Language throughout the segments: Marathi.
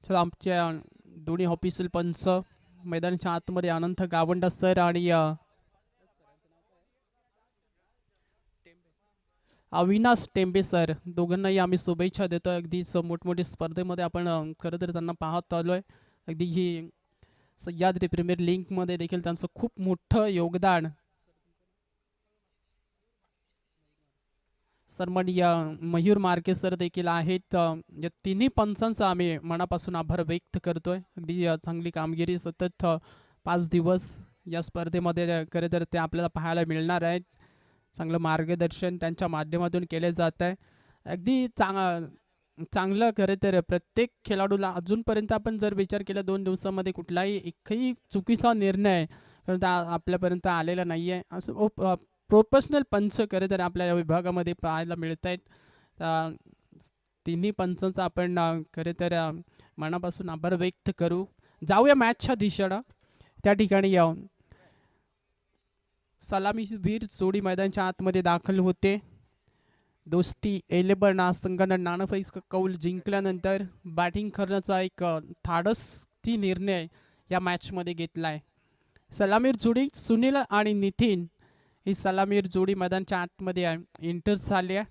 तर आमच्या दोन्ही ऑफिशियल पंच मैदानाच्या आतमध्ये अनंत गावंडा सर आणि अविनाश टेंबे सर दोघांनाही आम्ही शुभेच्छा देतो. अगदीच मोठमोठ्या स्पर्धेमध्ये आपण खरं तर त्यांना पाहत आलोय. अगदी ही सह्याद्री प्रीमियर लीगमध्ये देखील त्यांचं खूप मोठं योगदान. सन्माननीय मयूर मार्के सर देखील आहेत. या तिन्ही पंचांचा आम्ही मनापासून आभार व्यक्त करतोय. अगदी चांगली कामगिरी सतत 5 दिवस या स्पर्धेमध्ये खरं तर ते आपल्याला पाहायला मिळणार आहेत. चांगलं मार्गदर्शन त्यांच्या माध्यमातून केले जात आहे. अगदी चांगलं खरं तर प्रत्येक खेळाडूला अजूनपर्यंत आपण जर विचार केला 2 दिवसामध्ये कुठलाही एकही चुकीचा निर्णय आपल्यापर्यंत आलेला नाही आहे. असं प्रोफेशनल पंच खरं तर आपल्या या विभागामध्ये पाहायला मिळत आहेत. तिन्ही पंचांचा आपण खरं तर मनापासून आभार व्यक्त करू. जाऊया मॅचच्या दिशेनं. त्या ठिकाणी सलामीवीर जोडी मैदानाच्या आतमध्ये दाखल होते. दोस्ती 11 संघानं नाणेफेक कौल जिंकल्यानंतर बॅटिंग करण्याचा एक धाडसी निर्णय या मॅचमध्ये घेतलाय. सलामीर जोडी सुनील आणि नितीन ही सलामीर जोडी मैदानाच्या आतमध्ये एंटर झाली आहे.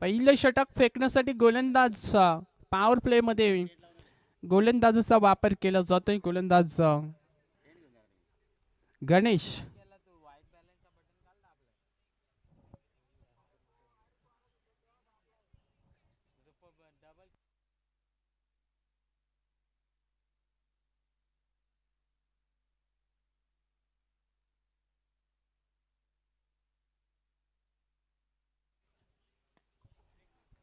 पहिलं षटक फेकण्यासाठी गोलंदाज पॉवर प्लेमध्ये गोलंदाजाचा वापर केला जातोय. गोलंदाज गणेश.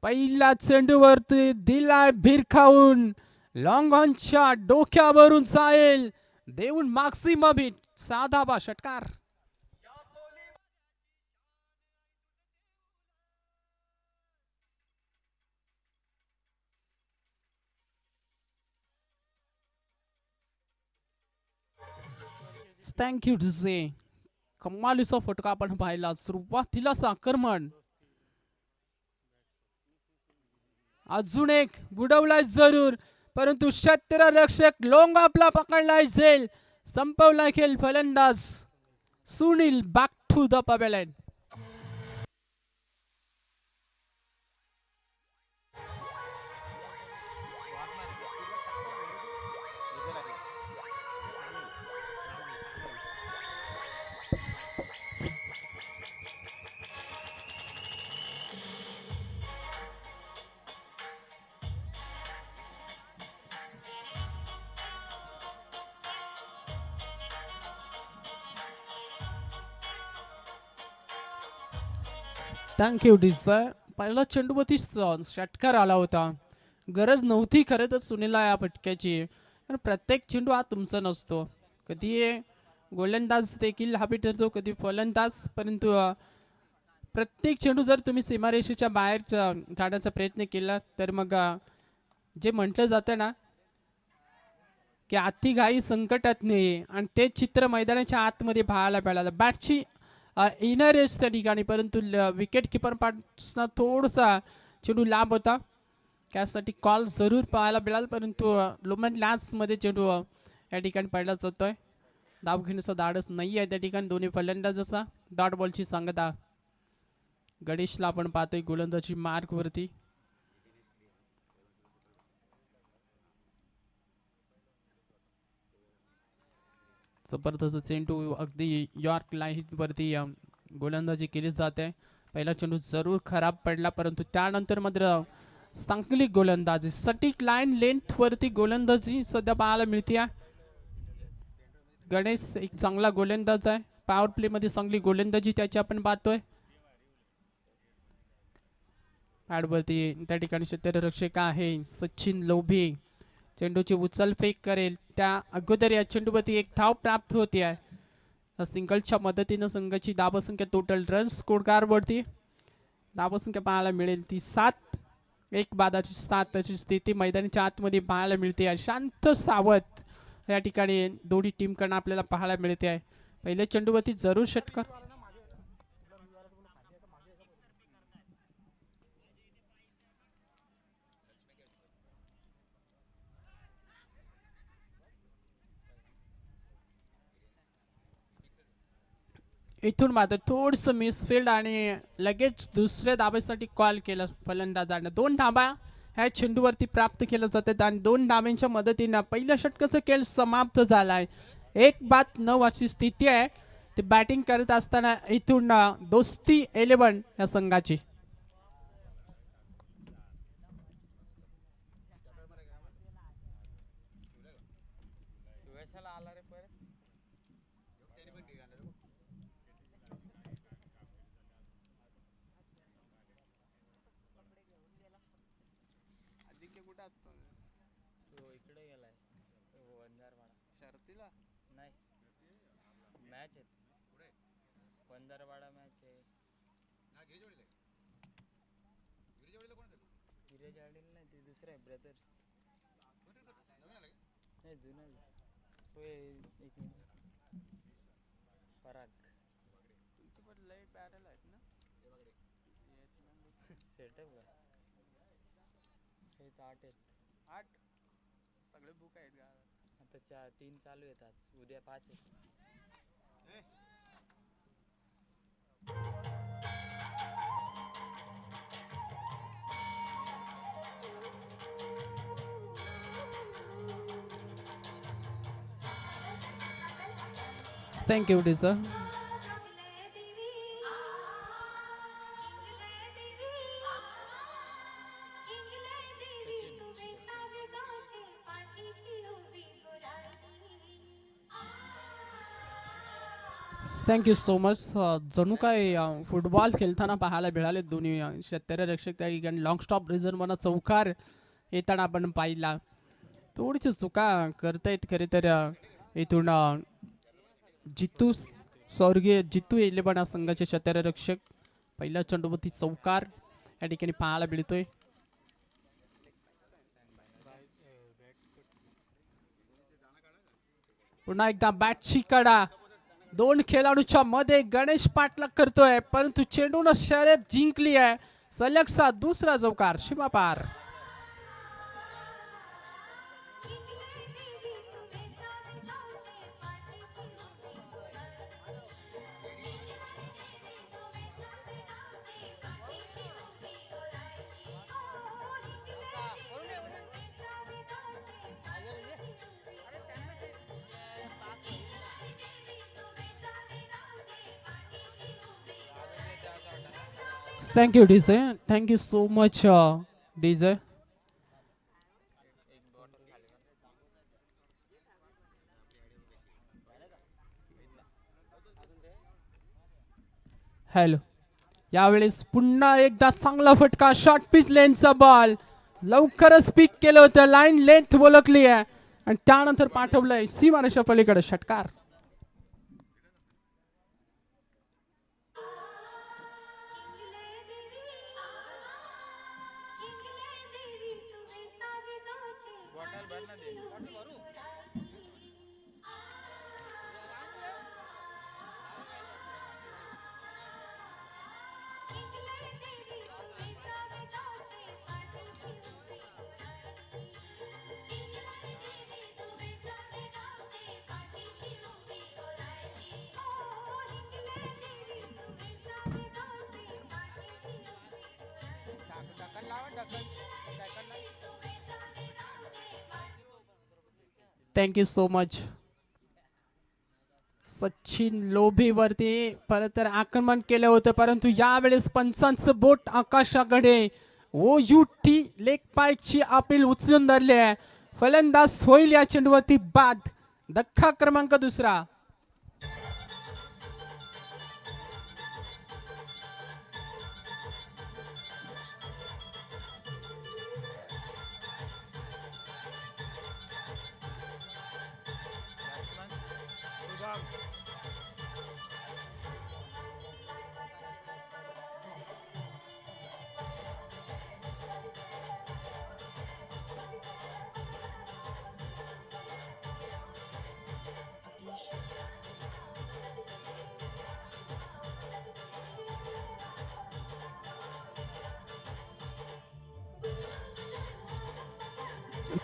पहिला चेंडूवरती दिलाय भिरखावून. लॉंग ऑनच्या डोक्यावरून जाईल देऊन मॅक्सिमम हिट. साधा बा षटकार. Thank you DJ. कमालीचा फटका आपण पाहिला. सुरुवातीलाच आक्रमण. अजून एक बुडवलाय जरूर परंतु क्षेत्ररक्षक लोंग आपला पकडलाय झेल. संपवलाय खेळ. फलंदाज Sunil back to the pavilion. Thank you डिझर. पहिला चेंडूवरती षटकार आला होता. गरज नव्हती खरं तर सुनीलला या फटक्याची. पण प्रत्येक चेंडू हा तुमचा नसतो. कधी गोलंदाज देखील हावी ठरतो कधी फलंदाज. परंतु प्रत्येक चेंडू जर तुम्ही सीमारेषेच्या बाहेर जाण्याचा प्रयत्न केला तर मग जे म्हटलं जातं ना की अति घाई संकटात नाही. आणि ते चित्र मैदानाच्या आतमध्ये पाहायला मिळालं. बॅटची इनर एज त्या ठिकाणी परंतु विकेट किपर पासून थोडासा चेंडू लांब होता. त्यासाठी कॉल जरूर पाहायला मिळाला परंतु लोमन लॅन्समध्ये चेंडू या ठिकाणी पडला जातोय. धाव घेण्याचा धाडस नाही आहे त्या ठिकाणी दोन्ही फलंदाजाचा. डॉट बॉलची सांगता. गणेशला आपण पाहतोय गोलंदाजी मार्क वरती. जबरदस्त चेंडू अगदी यॉर्क लाईन वरती गोलंदाजी केली जाते. पहिला चेंडू जरूर खराब पडला परंतु त्यानंतर मात्र चांगली गोलंदाजी सटीक लाईन लेंथ वरती गोलंदाजी सध्या पाहायला मिळते. गणेश एक चांगला गोलंदाज आहे. पॉवर प्ले मध्ये चांगली गोलंदाजी त्याची आपण पाहतोय. पॅडवरती त्या ठिकाणी क्षेत्ररक्षक आहे सचिन लोभी. चेंडूची उचल फेक करेल त्या अगोदर या चेंडूवरती एक धाव प्राप्त होती आहे. सिंगलच्या मदतीनं संघाची धावसंख्या टोटल रन स्कोर कार्ड वरती धावसंख्या पाहायला मिळेल ती 7. एक बादाची 7 अशी स्थिती मैदानाच्या आतमध्ये पाहायला मिळते आहे. शांत सावध या ठिकाणी दोन्ही टीम कडून आपल्याला पाहायला मिळते आहे. पहिल्या चेंडूवरती जरूर षटकार. इथून मात्र थोडंसं मिसफिल्ड आणि लगेच दुसऱ्या धाब्यासाठी कॉल केलं फलंदाजानं. 2 धाबा ह्या चेंडूवरती प्राप्त केल्या जातात आणि 2 धाब्यांच्या मदतीनं पहिल्या षटकाचा खेळ समाप्त झाला आहे. 1-9 अशी स्थिती आहे. ते बॅटिंग करत असताना इथून दोस्ती 11 या संघाची. Thank you, Disa. Thank you so much. जणू काय फुटबॉल खेळताना पाहायला मिळाले दोन्ही क्षेत्ररक्षक त्या ठिकाणी लॉंग स्टॉप रिझनमधून चौकार येताना आपण पाहिला. थोडीशी चुका करतायत खरे तर इथून जितू स्वर्गीय जितू 11 संघाचे क्षेत्ररक्षक. पहिला चेंडूवरती चौकार या ठिकाणी पाहायला मिळतोय. पुन्हा एकदा बॅटची कडा 2 खेळाडूच्या मध्ये गणेश पाटलाग करतोय, परंतु चेंडून शर्यत जिंकली आहे. सलगचा दुसरा चौकार सीमापार. Thank you, DJ. Thank you so much, DJ. Hello. यावेळेस पुन्हा एकदा चांगला फटका. शॉर्ट पिच लेनचा बॉल लवकरच पिक केलं होतं. लाईन लेंथ ओळखली आहे आणि त्यानंतर पाठवलंय सीमारेषा पलीकडे. षटकार. Thank you so much. सचिन लोभीवरती परत तर आक्रमण केलं होतं, परंतु यावेळेस पंचांचं बोट आकाशाकडे. ओ यू टी लेग पायची अपील उचलून धरली आहे. फलंदाज होईल या चेंडूवरती बाद. धक्का क्रमांक दुसरा.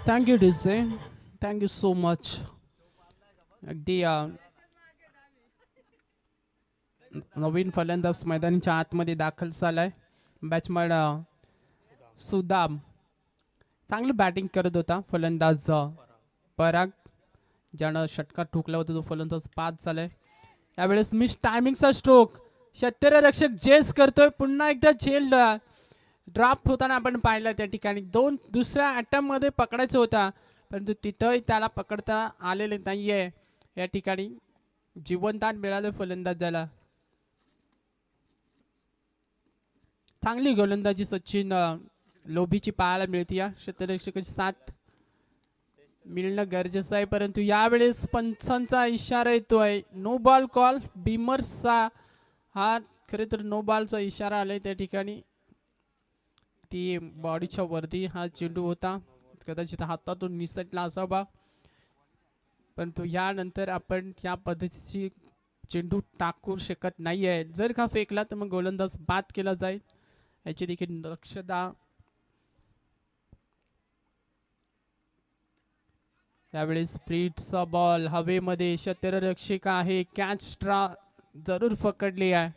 Thank you DJ. Thank you so much. अगदी नवीन फलंदाज मैदानाच्या आतमध्ये दाखल झालाय. बॅट्समन सुदाम चांगली बॅटिंग करत होता. फलंदाज पराग ज्यानं षटकार ठोकला होता तो फलंदाज बाद झालाय. यावेळेस मिस टायमिंगचा स्ट्रोक क्षेत्ररक्षक जेस करतोय. पुन्हा एकदा झेल ड्रॉप होताना आपण पाहिलं त्या ठिकाणी दुसऱ्या अटेम्प्ट मध्ये पकडायचा होता परंतु तिथंही त्याला पकडता आलेले नाहीये. या ठिकाणी जीवनदान मिळालं फलंदाजाला. चांगली गोलंदाजी सचिन लोभीची पाहायला मिळते. या क्षेत्ररक्षकाची साथ मिळणं गरजेचं आहे परंतु यावेळेस पंचांचा इशारा येतोय. No ball call. बीमर्सचा हा खरे तर नो बॉलचा इशारा आलाय. त्या ठिकाणी ती बॉडीच्या वरती हा चेंडू होता. कदाचित हातातून निसटला असावा परंतु यानंतर आपण या पद्धतीची चेंडू टाकू शकत नाहीये. जर का फेकला तर मग गोलंदाज बाद केला जाईल याची देखील दक्षता. यावेळी स्प्लिटचा बॉल हवेमध्ये क्षेत्ररक्षक आहे. कॅच जरूर पकडली आहे.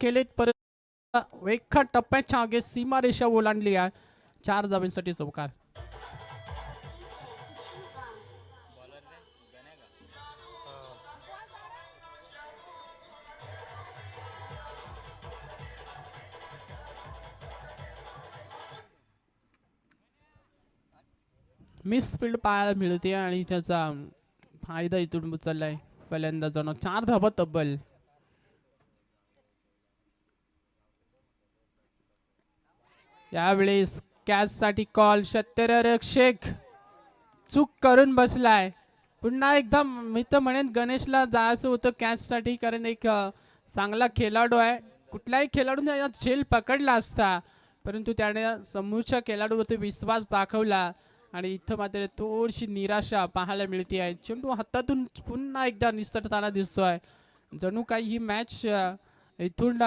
केलेत परत एका टप्प्याच्या आगे सीमारेषा ओलांडली आहे. 4 धावांसाठी चौकार. मिस फील्ड पाहायला मिळते आणि त्याचा फायदा इथून उचललाय फलंदाजानं. 4 धावा तब्बल. यावेळेस कॅच साठी कॉल. क्षेत्ररक्षक चूक करून बसलाय. पुन्हा एकदा मी तर म्हणेन गणेशला जायचं होतं कॅच साठी कारण एक चांगला खेळाडू आहे. कुठल्याही खेळाडूने या झेल पकडला असता परंतु त्याने समोरच्या खेळाडूवरती विश्वास दाखवला आणि इथं मात्र थोडीशी निराशा पाहायला मिळते आहे. चेंडू हातातून पुन्हा एकदा निसटताना दिसतोय. जणू काही ही मॅच इथून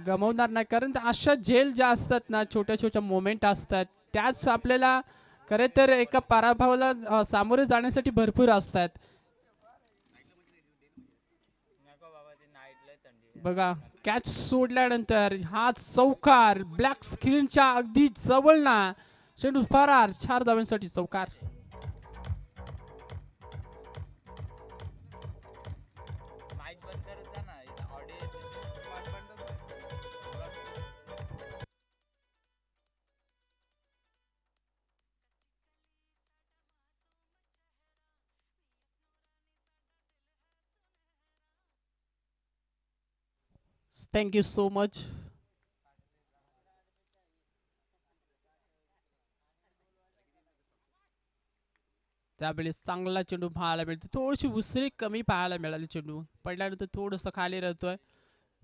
गमवणार नाही कारण अशा झेल ज्या असतात ना छोट्या छोट्या मोमेंट असतात त्याच आपल्याला खरे तर एका पराभवाला सामोरे जाण्यासाठी भरपूर असतात. बघा कॅच सोडल्यानंतर हा चौकार ब्लॅक स्क्रीनच्या अगदी जवळ ना चेंडू फरार. 4 धावांसाठी चौकार. Thank you so much. त्यावेळेस चांगला चेंडू पाहायला मिळतो. थोडीशी उसळी कमी पाहायला मिळाली. चेंडू पडल्यानंतर थोडंसं खाली राहतोय.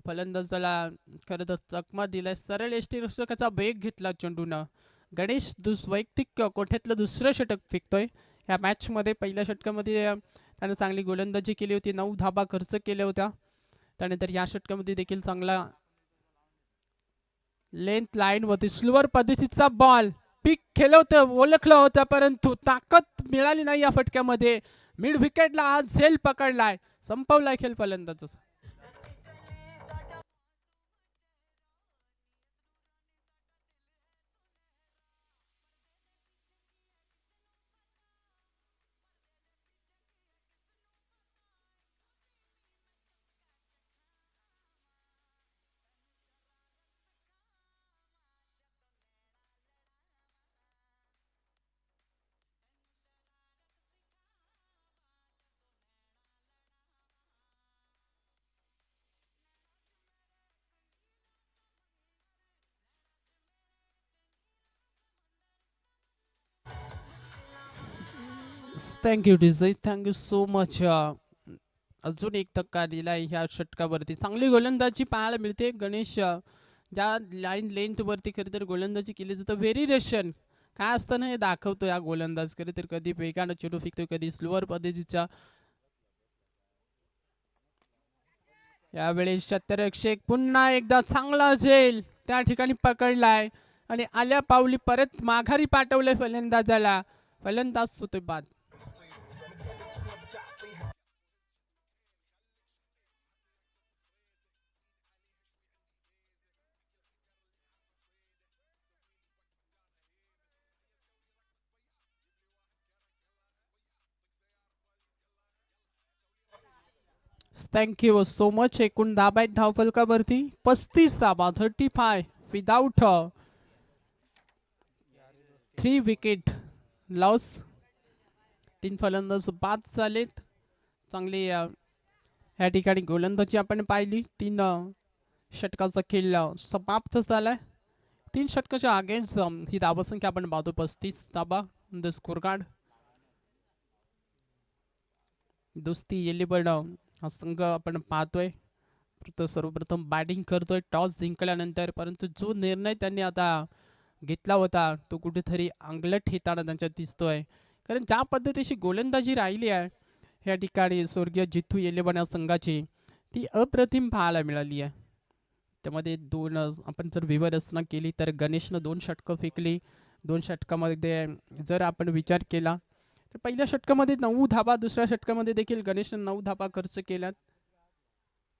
फलंदाजाला खरं तर चकमा दिलाय. सरळ यष्टीरक्षकाचा वेग घेतला चेंडूनं. गणेश वैयक्तिक कोठ्यातलं दुसरं षटक फेकतोय या मॅच मध्ये. पहिल्या षटकामध्ये त्याने चांगली गोलंदाजी केली होती, 9 धाबा खर्च केल्या होत्या. त्यानंतर या षटकामध्ये देखील चांगला लेंथ लाईन वरती स्लोअर पद्धतीचा बॉल पिक केलं होतं, ओळखलं होतं, परंतु ताकद मिळाली नाही या फटक्यामध्ये. मिड विकेटला आज झेल पकडलाय, संपवलाय खेळ फलंदाज. थँक्यू डिझाई, थँक्यू सो मच. अजून एक धक्का दिलाय ह्या षटकावरती. चांगली गोलंदाजी पाहायला मिळते. गणेश ज्या लाईन लेंथ वरती खरी तर गोलंदाजी केली जातं, व्हेरिएशन काय असतं ना हे दाखवतो या गोलंदाज. खरी तर कधी वेगानं चेंडू फेकतोय, कधी स्लोअर पद्धतीच्या. यावेळेस क्षेत्ररक्षक पुन्हा एकदा चांगला झेल त्या ठिकाणी पकडलाय आणि आल्या पावली परत माघारी पाठवलंय फलंदाजाला. फलंदाज होतोय बाद. Thank you so much. एकूण धाबा आहेत धावफलकावरती 35 धाबा, 35 विदाउट 3 विकेट लॉस. 3 फलंदाज बाद झालेत. चांगली या ठिकाणी गोलंदाजी आपण पाहिली. 3 षटकाचा खेळ समाप्त झालाय. 3 षटकाच्या अगेन्स्ट ही धाबासंख्या आपण पाहतो 35 धाबा द स्कोर कार्ड. दोस्ती येलीबर्ड हा संघ आपण पाहतोय. तर सर्वप्रथम बॅटिंग करतोय टॉस जिंकल्यानंतर, परंतु जो निर्णय त्यांनी आता घेतला होता तो कुठेतरी अंगलट येताना त्यांच्यात दिसतोय. कारण ज्या पद्धतीची गोलंदाजी राहिली आहे या ठिकाणी स्वर्गीय जिथू येलेबन या संघाची, ती अप्रतिम पाहायला मिळाली आहे. त्यामध्ये दोन आपण जर विवरचना केली तर गणेशनं 2 षटकं फेकली. 2 षटकामध्ये जर आपण विचार केला तर पहिल्या षटकामध्ये 9 धाबा, दुसऱ्या षटकामध्ये देखील गणेशनं 9 धाबा खर्च केल्यात.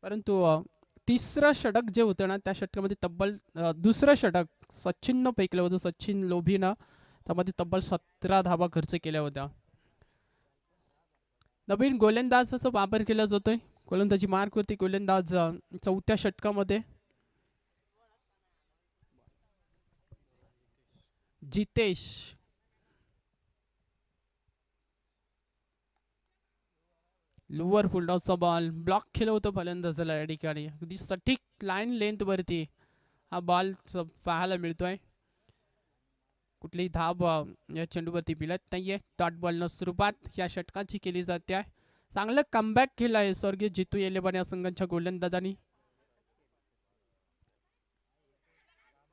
परंतु तिसरं षटक जे होतं ना त्या षटकामध्ये तब्बल दुसरं षटक सचिननं फेकलं होतं, सचिन लोभीनं. त्यामध्ये तब्बल 17 धाबा खर्च केल्या होत्या. नवीन गोलंदाजाचा वापर केला जातोय. गोलंदाजी मार्कवरती गोलंदाज 4थ्या षटकामध्ये जितेश. लोअर फुलटॉसचा बॉल ब्लॉक केलं होतं फलंदाजाला या ठिकाणी. अगदी सटीक लाईन लेंथ वरती हा बॉल पाहायला मिळतोय. कुठलीही धाब या चेंडूवरती मिळत नाहीये. डॉट बॉलनं सुरुवात या षटकाची केली जाते. चांगलं कमबॅक केलं आहे स्वर्गीय जितू येलेबन या संघाच्या गोलंदाजांनी.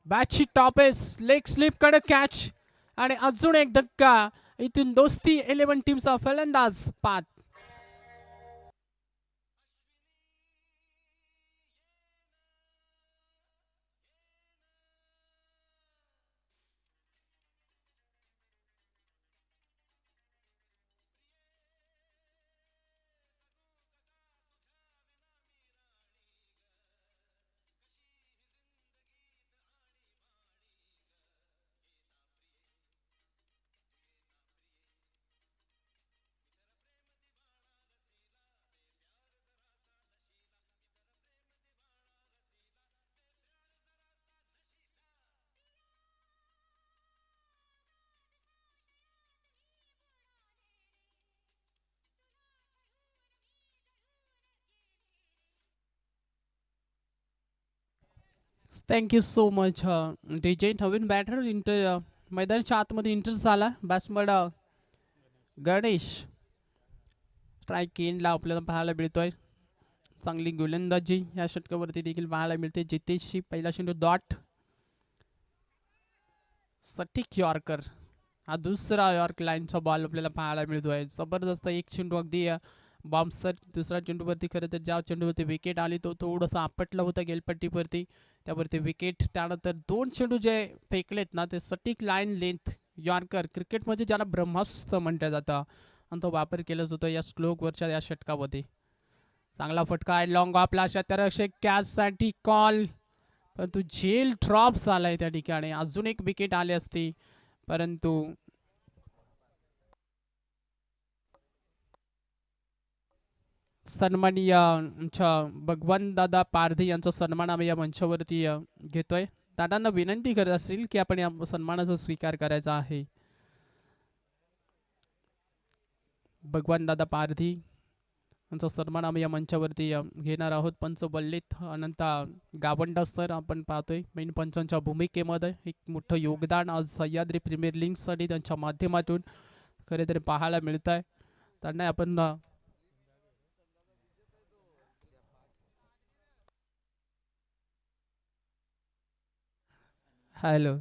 बॅटची टॉपेस लेग स्लिप कडे कॅच आणि अजून एक धक्का. इथून दोस्ती 11 टीमचा फलंदाज बाद. Thank you so much DJ. नवीन बॅटर मैदानाच्या आतमध्ये इंटर झाला. बॅट्समन गणेश स्ट्राईक एंडला आपल्याला पाहायला मिळतोय. चांगली गोलंदाजी या षटकावरती देखील पाहायला मिळते. जितेशची पहिला चेंडू डॉट, सटीक यॉर्कर. हा दुसरा यॉर्क लाईनचा बॉल आपल्याला पाहायला मिळतोय. जबरदस्त एक चेंडू अगदी बॉम्बसर दुसरा चेंडूवरती खरं तर ज्या चेंडूवरती विकेट आली तो थोडंसं आपटला होता गेलपट्टीवरती, त्यावरती विकेट. त्यानंतर 2 चेंडू जे फेकलेत ना ते सटीक लाईन लेंथ यॉर्कर क्रिकेटमध्ये ज्याला ब्रह्मास्त्र म्हटलं जातं आणि तो वापर केला जातो या स्लोकवरच्या या षटकामध्ये. चांगला फटका आहे लॉंग ऑफला, क्षेत्ररक्षक कॅचसाठी कॉल, परंतु झेल ड्रॉप झालाय त्या ठिकाणी. अजून एक विकेट आली असती परंतु सन्माननीय आमच्या भगवान दादा पारधी यांचा सन्मान आम्ही या मंचावरती घेतोय. दादांना विनंती करत असेल की आपण या सन्मानाचा स्वीकार करायचा आहे. भगवान दादा पारधी यांचा सन्मान आम्ही या मंचावरती घेणार आहोत. पंच बल्लित अनंत गावंडा सर आपण पाहतोय मेन पंचांच्या भूमिकेमध्ये एक मोठं योगदान आज सह्याद्री प्रीमियर लीगसाठी त्यांच्या माध्यमातून खरे तरी पाहायला मिळत आहे. त्यांना आपण हॅलो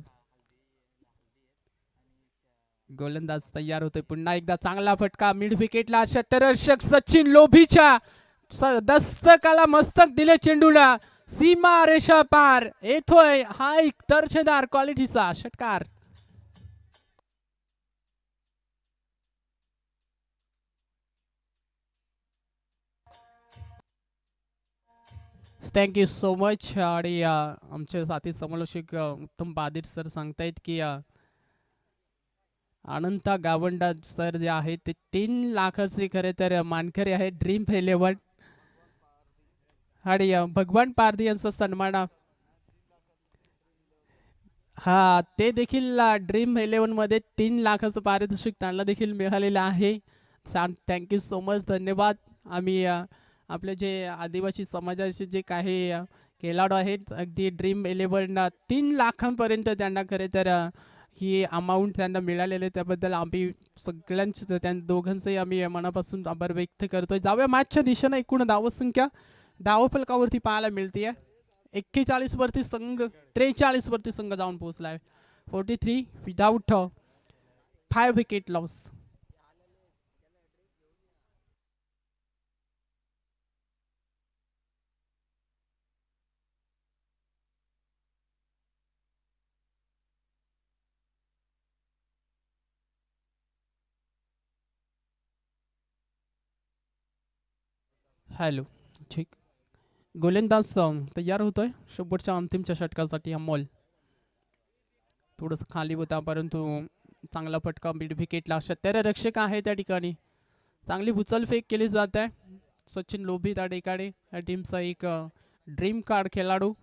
गोलंदाज तयार होतोय. पुन्हा एकदा चांगला फटका मिड विकेटला, क्षेत्ररक्षक सचिन लोभीच्या दस्तकाला मस्तक दिले चेंडूला, सीमा रेषा पार येतोय हा एक दर्जेदार क्वालिटीचा षटकार. Thank you so much. आणि आमचे साथी समालोचक उत्तम बादिर सर सांगतायत की अनंता गावंडा सर जे आहेत ते 3 लाखाचे खरे तर मानकरी आहेत ड्रीम 11. आणि भगवान पारधी यांचा सन्मान हा ते देखील ड्रीम 11 मध्ये 3 लाखाचं पारितोषिक त्यांना देखील मिळालेलं आहे. छान, थँक्यू सो मच, धन्यवाद. आम्ही आपले जे आदिवासी समाजाचे जे काही खेळाडू आहेत अगदी ड्रीम 11 3 लाखांपर्यंत त्यांना खरे तर ही अमाऊंट त्यांना मिळालेली आहे, त्याबद्दल आम्ही सगळ्यांचे त्या दोघांचंही आम्ही मनापासून आभार व्यक्त करतोय. जाऊया मॅचच्या दिशेनं. एकूण धावसंख्या धावफलकावरती पाहायला मिळते 41 वरती संघ 43 वरती संघ जाऊन पोहोचलाय. 43 विदाउट 5 विकेट लॉस. हॅलो, ठीक. गोलंदाज तयार होतोय शेवटच्या अंतिमच्या षटकासाठी. अमोल थोडंसं खाली होता परंतु चांगला फटका मिड विकेटला. क्षेत्ररक्षक आहे त्या ठिकाणी, चांगली उचलफेक केली जात आहे. सचिन लोभी त्या ठिकाणी या टीमचा एक ड्रीम कार्ड खेळाडू.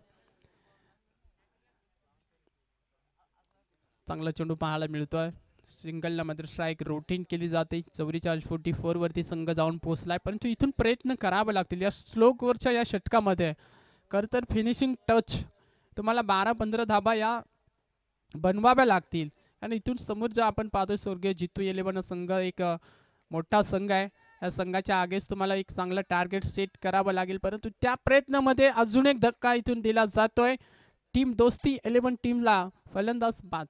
चांगला चेंडू पाहायला मिळतोय. सिंगलला मात्र स्ट्राईक रोटेट केली जाते. 44-44 वरती संघ जाऊन पोहोचलाय, परंतु इथून प्रयत्न करावे लागतील या स्लोकवरच्या या षटकामध्ये. खरं तर फिनिशिंग टच तुम्हाला 12-15 धाबा या बनवाव्या लागतील. आणि इथून समोर जर आपण पाहतोय स्वर्गीय जितू 11 संघ एक मोठा संघ आहे. या संघाच्या आगेच तुम्हाला एक चांगला टार्गेट सेट करावं लागेल, परंतु त्या प्रयत्नामध्ये अजून एक धक्का इथून दिला जातोय. टीम दोस्ती 11 टीमला फलंदाज बाद.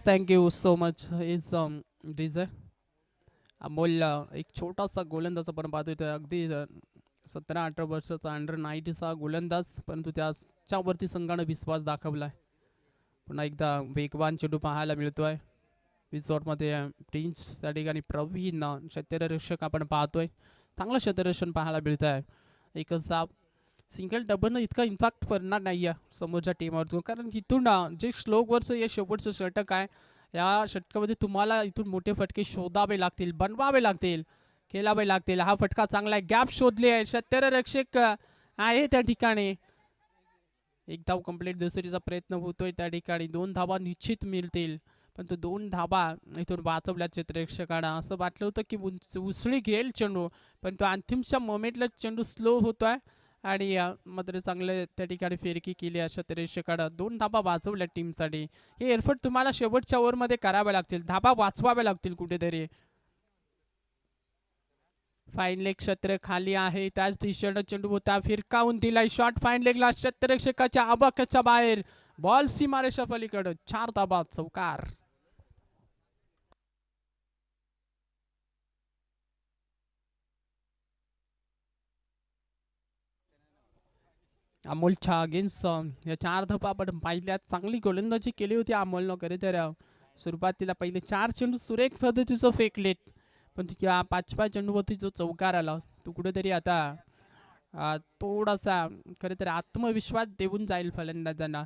Thank you so much. Is DJ Amol एक छोटासा गोलंदाज आपण पाहतोय अगदी 17-18 वर्षाचा अंडर 90चा गोलंदाज, परंतु त्याच्यावरती संघानं विश्वास दाखवलाय. पुन्हा एकदा वेगवान चेंडू पाहायला मिळतोय रिसॉर्टमध्ये. प्रिन्स त्या ठिकाणी प्रवीण क्षेत्ररक्षक आपण पाहतोय. चांगलं क्षेत्ररक्षण पाहायला मिळत आहे. एकच धाव. सिंगल डबलनं इतका इम्पॅक्ट पडणार नाही आहे समोरच्या टीमवरतून, कारण इथून जे श्लोकवरचं हे शेवटचं षटक आहे या षटकामध्ये तुम्हाला इथून मोठे फटके शोधावे लागतील, बनवावे लागतील, खेळावे लागतील. हा फटका चांगला आहे, गॅप शोधली आहे, क्षेत्ररक्षक आहे त्या ठिकाणी. एक धाव कंप्लीट. दुसरीचा प्रयत्न होतोय त्या ठिकाणी. 2 धावा निश्चित मिळतील, पण तो 2 धावा इथून वाचवल्या क्षेत्ररक्षकांना. असं वाटलं होतं की उसळी घेईल चेंडू, पण तो अंतिमच्या मोमेंटला चेंडू स्लो होतोय आणि मात्र चांगले त्या ठिकाणी फिरकी केली अशा तऱ्हेकडे 2 धाबा वाचवल्या टीमसाठी. हे एफर्ट तुम्हाला शेवटच्या ओव्हरमध्ये करावे लागतील, धाबा वाचवावे लागतील कुठेतरी. फाईन लेग क्षेत्र खाली आहे, त्याच दिशेनं चेंडू होता, फिरकावून दिलाय शॉट फाईन लेगला, क्षेत्ररक्षकाच्या आबाक्याच्या बाहेर, बॉल सीमारेषा पलीकडे, 4 धाबा चौकार. अमोलच्या अगेन्स्ट या 4 धाबा आपण पाहिल्यात. चांगली गोलंदाजी केली होती अमोलनं. खरे तर सुरुवातीला पहिले 4 चेंडू सुरेख पद्धतीचं फेकलेत, पण त्या 5व्या चेंडूवरती जो चौकार आला तो कुठेतरी आता थोडासा खरे तर आत्मविश्वास देऊन जाईल फलंदाजांना.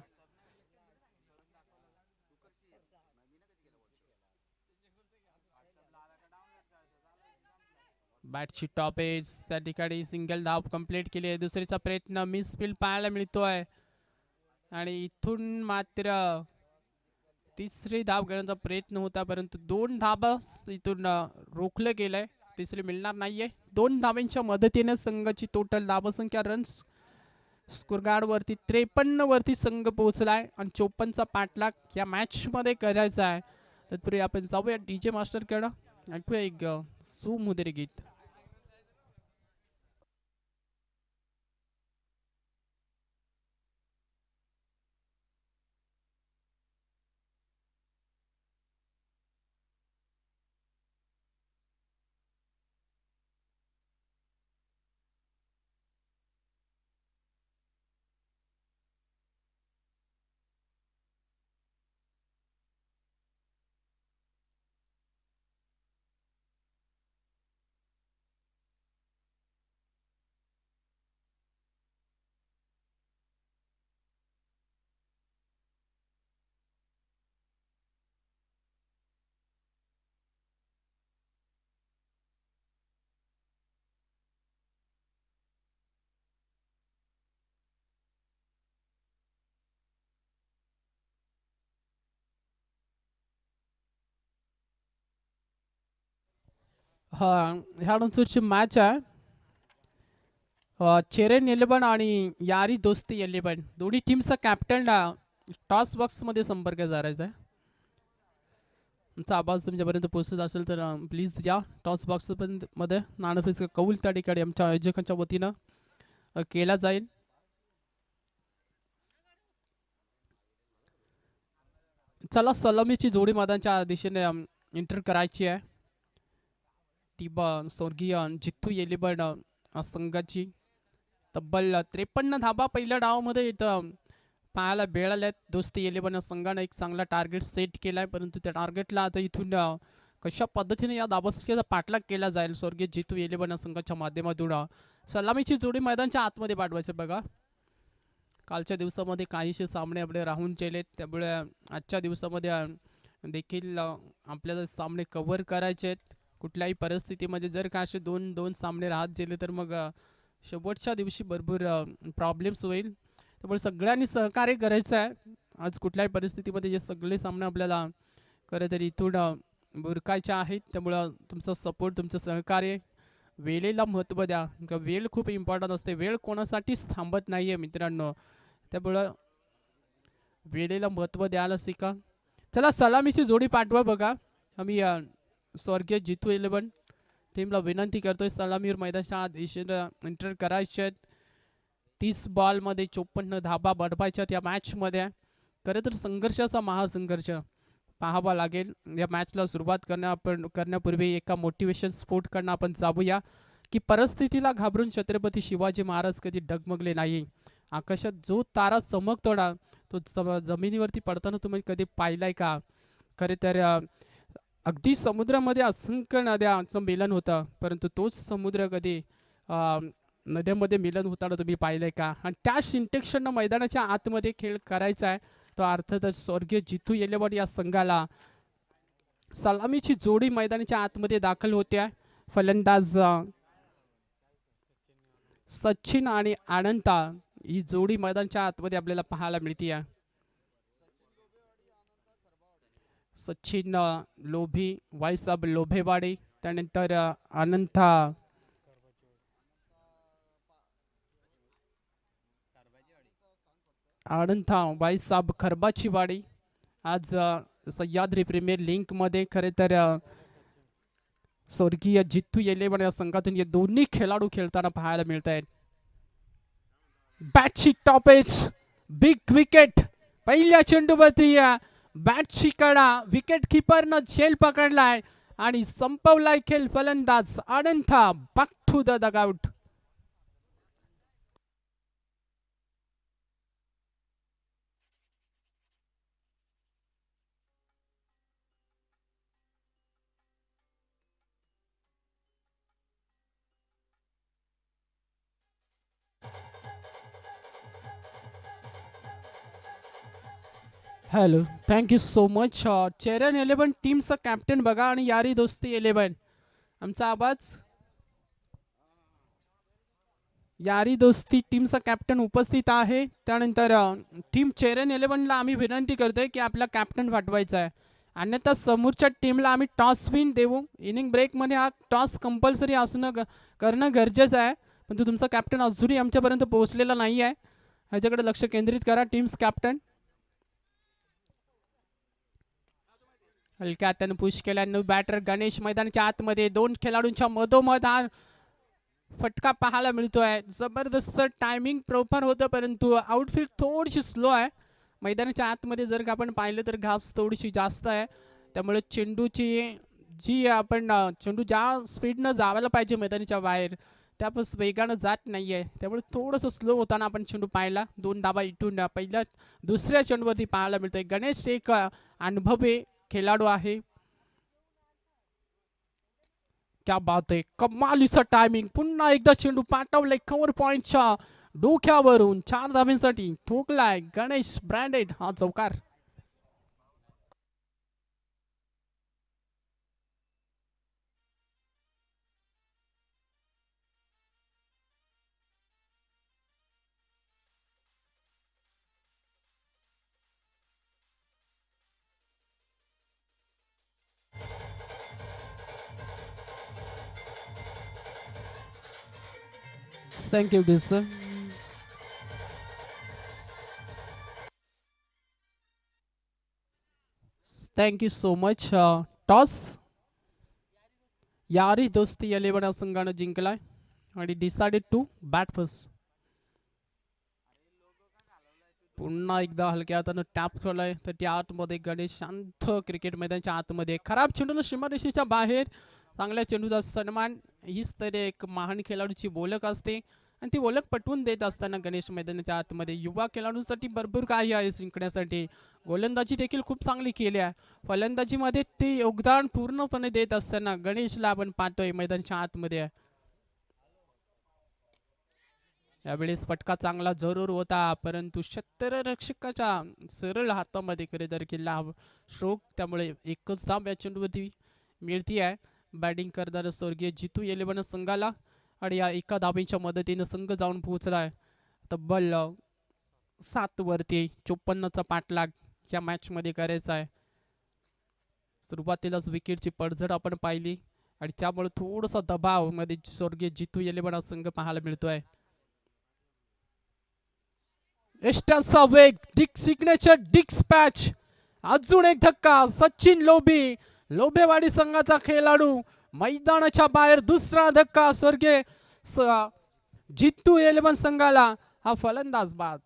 बॅटची टॉप एज त्या ठिकाणी सिंगल धाव कंप्लीट केली आहे. दुसरीचा प्रयत्न मिस फील्ड पाहायला मिळतोय आणि इथून मात्र तिसरी धाव घेण्याचा प्रयत्न होता, परंतु 2 धाबा इथून रोखलं गेलंय. तिसरी मिळणार नाहीये. 2 धावांच्या मदतीने संघाची टोटल धावसंख्या रन्स स्कोरकार्ड वरती 53 वरती संघ पोहोचलाय आणि 54चा पाठलाग या मॅच मध्ये करायचा आहे. तत्पूर्वी आपण जाऊया डीजे मास्टर कडे, ऐकूया एक सुमुद्री गीत. हा, ह्यानंतरची मॅच आहे चेरेन इलेवन आणि यारी दोस्ती इलेवन. दोन्ही टीमचा कॅप्टनला टॉस बॉक्समध्ये संपर्क साधायचा आहे. तुमचा आवाज तुमच्यापर्यंत पोहोचत असेल तर प्लीज या टॉस बॉक्स मध्ये नाणेफेक कौल त्या ठिकाणी आमच्या आयोजकांच्या वतीनं केला जाईल. चला, सलामीची जोडी मैदानच्या दिशेने एंटर करायची आहे. टीम स्वर्गीय जित्तू इलेवन संघाची तब्बल 53 धाबा पहिल्या डावामध्ये इथं पाहायला मिळाल्यात. दोस्ती इलेवन संघाने एक चांगला टार्गेट सेट केलाय, परंतु त्या टार्गेटला आता इथून कशा पद्धतीने या धाबासंख्येचा पाठलाग केला जाईल स्वर्गीय जितू इलेवन संघाच्या माध्यमातून. सलामीची जोडी मैदानच्या आतमध्ये पाठवायचं. बघा, कालच्या दिवसामध्ये काहीसे सामने आपले राहून गेलेत, त्यामुळे आजच्या दिवसामध्ये देखील आपल्याला सामने कव्हर करायचे आहेत. कुठल्याही परिस्थितीमध्ये जर का असे 2-2 सामने राहत गेले तर मग शेवटच्या दिवशी भरपूर प्रॉब्लेम्स होईल. त्यामुळे सगळ्यांनी सहकार्य करायचं आहे. आज कुठल्याही परिस्थितीमध्ये जे सगळे सामने आपल्याला खरं तर इथून बुरकायचे आहेत, त्यामुळं तुमचं सपोर्ट, तुमचं सहकार्य, वेळेला महत्त्व द्या. वेळ खूप इम्पॉर्टंट असते. वेळ कोणासाठीच थांबत नाही आहे मित्रांनो, त्यामुळं वेळेला महत्त्व द्यायला शिका. चला, सलामीची जोडी पाठवा. बघा, आम्ही स्वर्गीय जितू इलेवन टीमला विनंती करतोय सलामीवर मैदानाच्या दिशेनं एंटर करायचे आहेत. 30 बॉलमध्ये 54 धाबा बडवायच्यात या मॅचमध्ये. खरं तर संघर्षाचा महासंघर्ष पाहावा लागेल. या मॅचला सुरुवात करण्यापूर्वी एका मोटिवेशन स्पोर्टकडनं आपण जाऊया की परिस्थितीला घाबरून छत्रपती शिवाजी महाराज कधी डगमगले नाही. आकाशात जो तारा चमकतो ना, तो जमिनीवरती पडताना तुम्ही कधी पाहिलाय का? खरे तर अगदी समुद्रामध्ये असंख्य नद्यांचं मिलन होतं, परंतु तोच समुद्र कधी नद्यामध्ये मिलन होताना तुम्ही पाहिलंय का? आणि त्या सिंटेक्शननं मैदानाच्या आतमध्ये खेळ करायचा आहे. तो अर्थातच स्वर्गीय जितू इलेवन या संघाला सलामीची जोडी मैदानाच्या आतमध्ये दाखल होते. फलंदाज सचिन आणि अनंता ही जोडी मैदानाच्या आतमध्ये आपल्याला पाहायला मिळते. सचिन लोभी, वाईसाब लोभेवाडी, त्यानंतर अनंता आनंद बाईसाब खरबाची वाडी आज सह्याद्री प्रीमियर लीग मध्ये खरे तर स्वर्गीय जित्तू येलेवन या संघातून हे दोन्ही खेळाडू खेळताना पाहायला मिळत आहेत. बॅटची टॉपेज बिग विकेट पहिल्या चेंडूवरती बॅटची कडा विकेट किपरनं झेल पकडलाय आणि संपवलाय खेळ. फलंदाज Anand back to the dugout. Hello thank you so much. Cheran 11 टीमचा कॅप्टन बघा आणि यारी दोस्ती 11 आमचा आवाज यारी दोस्ती टीमचा कॅप्टन उपस्थित आहे. त्यानंतर टीम चेरन 11ला आम्ही विनंती करतोय की आपला कॅप्टन पाठवायचा आहे, अन्यथा समोरच्या टीमला आम्ही टॉस विन देऊ. इनिंग ब्रेकमध्ये हा टॉस कंपल्सरी असणं करणं गरजेचं आहे, पण तुमचा कॅप्टन अजूनही आमच्यापर्यंत पोहोचलेला नाही आहे. ह्याच्याकडे लक्ष केंद्रित करा टीम्स कॅप्टन. हलक्या हाताने पुश केल्यानं बॅटर गणेश मैदानाच्या आतमध्ये दोन खेळाडूंच्या मधोमध हा फटका पाहायला मिळतोय. जबरदस्त टायमिंग प्रॉपर होतं, परंतु आउटफील्ड थोडीशी स्लो आहे. मैदानाच्या आतमध्ये जर का आपण पाहिलं तर घास थोडीशी जास्त आहे, त्यामुळे चेंडूची जी आपण चेंडू ज्या स्पीडनं जायला पाहिजे मैदानाच्या बाहेर त्यापास वेगानं जात नाही आहे, त्यामुळे थोडंसं स्लो होताना आपण चेंडू पाहिला. 2 धाबा इटून पहिल्या दुसऱ्या चेंडूवरती पाहायला मिळतोय. गणेश एक अनुभवी खेळाडू आहे. क्या बात आहे, कमालीचा टायमिंग. पुन्हा एकदा चेंडू पाठवलाय कव्हर पॉइंटच्या डोक्यावरून 4 धाब्यांसाठी ठोकलाय गणेश ब्रँडेड हा चौकार. Thank you, Disney. Thank you so much. Toss यारी दोस्ती 11 संघानं जिंकलाय आणि डिसाइडेड टू बॅट फर्स्ट. पुन्हा एकदा हलक्या हातानं टॅप ठेवलाय तर त्या आतमध्ये गणेश शांत क्रिकेट मैदानाच्या आतमध्ये खराब चेंडून सीमारेषेच्या बाहेर चांगल्या चेंडूचा सन्मान हीच तर एक महान खेळाडूची ओळख असते आणि ती ओळख पटवून देत असताना गणेश मैदानाच्या आतमध्ये युवा खेळाडूंसाठी भरपूर काही आहे जिंकण्यासाठी. गोलंदाजी देखील खूप चांगली केली आहे. फलंदाजीमध्ये ते योगदान पूर्णपणे देत असताना गणेशला आपण पाहतोय मैदानाच्या आतमध्ये. यावेळेस फटका चांगला जरूर होता, परंतु क्षेत्ररक्षकाच्या सरळ हातामध्ये खरे तर केला स्ट्रोक, त्यामुळे एकच धाब या चेंडूवरती मिळती आहे. बॅटिंग करणारा स्वर्गीय जितू 11 संघाला आणि या एका धाबीच्या मदतीने संघ जाऊन पोहोचलाय तब्बल 7 वरती. 54चा पाठलाग या मॅच मध्ये करायचा आहे. सुरुवातीलाच विकेटची पडझड आपण पाहिली आणि त्यामुळे थोडासा दबाव मध्ये स्वर्गीय जितू 11 संघ पाहायला मिळतोय. एस्टाचा वेग डिक सिग्नेचर डिक्स पॅच. अजून एक धक्का. सचिन लोबे लोभेवाडी संघाचा खेळाडू मैदानाच्या बाहेर. दुसरा धक्का स्वर्गीय जितू 11 संघाला. हा फलंदाज बाद.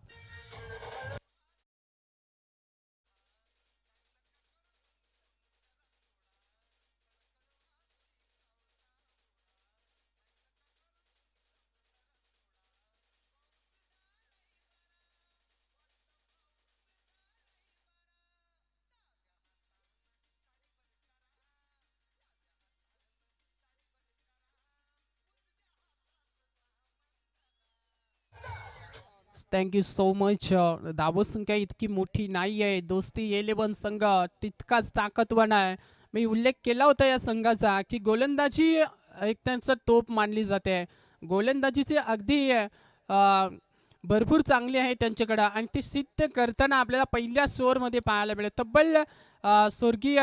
Thank you so much. धावसंख्या इतकी मोठी नाही आहे. दोस्ती 11 संघ तितकाच ताकदवान आहे. मी उल्लेख केला होता या संघाचा की गोलंदाजी एक त्यांचा तोप मानली जाते. गोलंदाजीचे अगदी भरपूर चांगली आहे त्यांच्याकडे आणि ते सिद्ध करताना आपल्याला पहिल्या ओव्हरमध्ये पाहायला मिळेल. तब्बल स्वर्गीय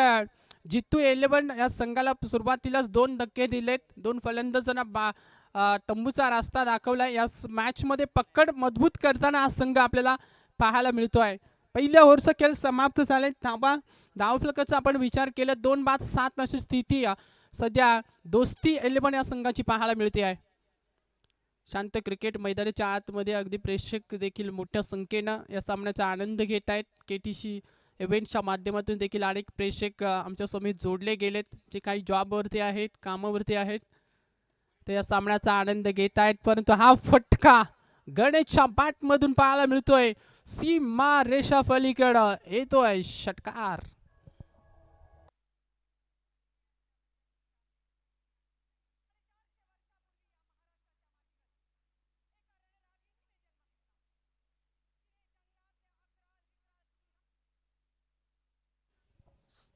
जितू 11 या संघाला सुरुवातीलाच 2 धक्के दिलेत. 2 फलंदाजांना तंबूचा रास्ता दाखवला. या मॅच मध्ये पकड मजबूत करताना हा संघ आपल्याला पाहायला मिळतोय. पहिल्या ओव्हरचा खेळ समाप्त झाले. धावफलकाचा आपण विचार केला 2 बाद 7 अशी स्थिती सध्या दोस्ती 11 या संघाची पाहायला मिळते आहे. शांत क्रिकेट मैदानाच्या आतमध्ये अगदी प्रेक्षक देखील मोठ्या संख्येनं या सामन्याचा आनंद घेत आहेत. KTC इव्हेंट्सच्या माध्यमातून देखील अनेक प्रेक्षक आमच्या समेत जोडले गेलेत, जे काही जॉबवरती आहेत, कामावरती आहेत, ते या सामन्याचा आनंद घेत आहेत. परंतु हा फटका गणेशच्या बॅटमधून पाहायला मिळतोय. सीमा रेषा पलीकडं येतोय षटकार.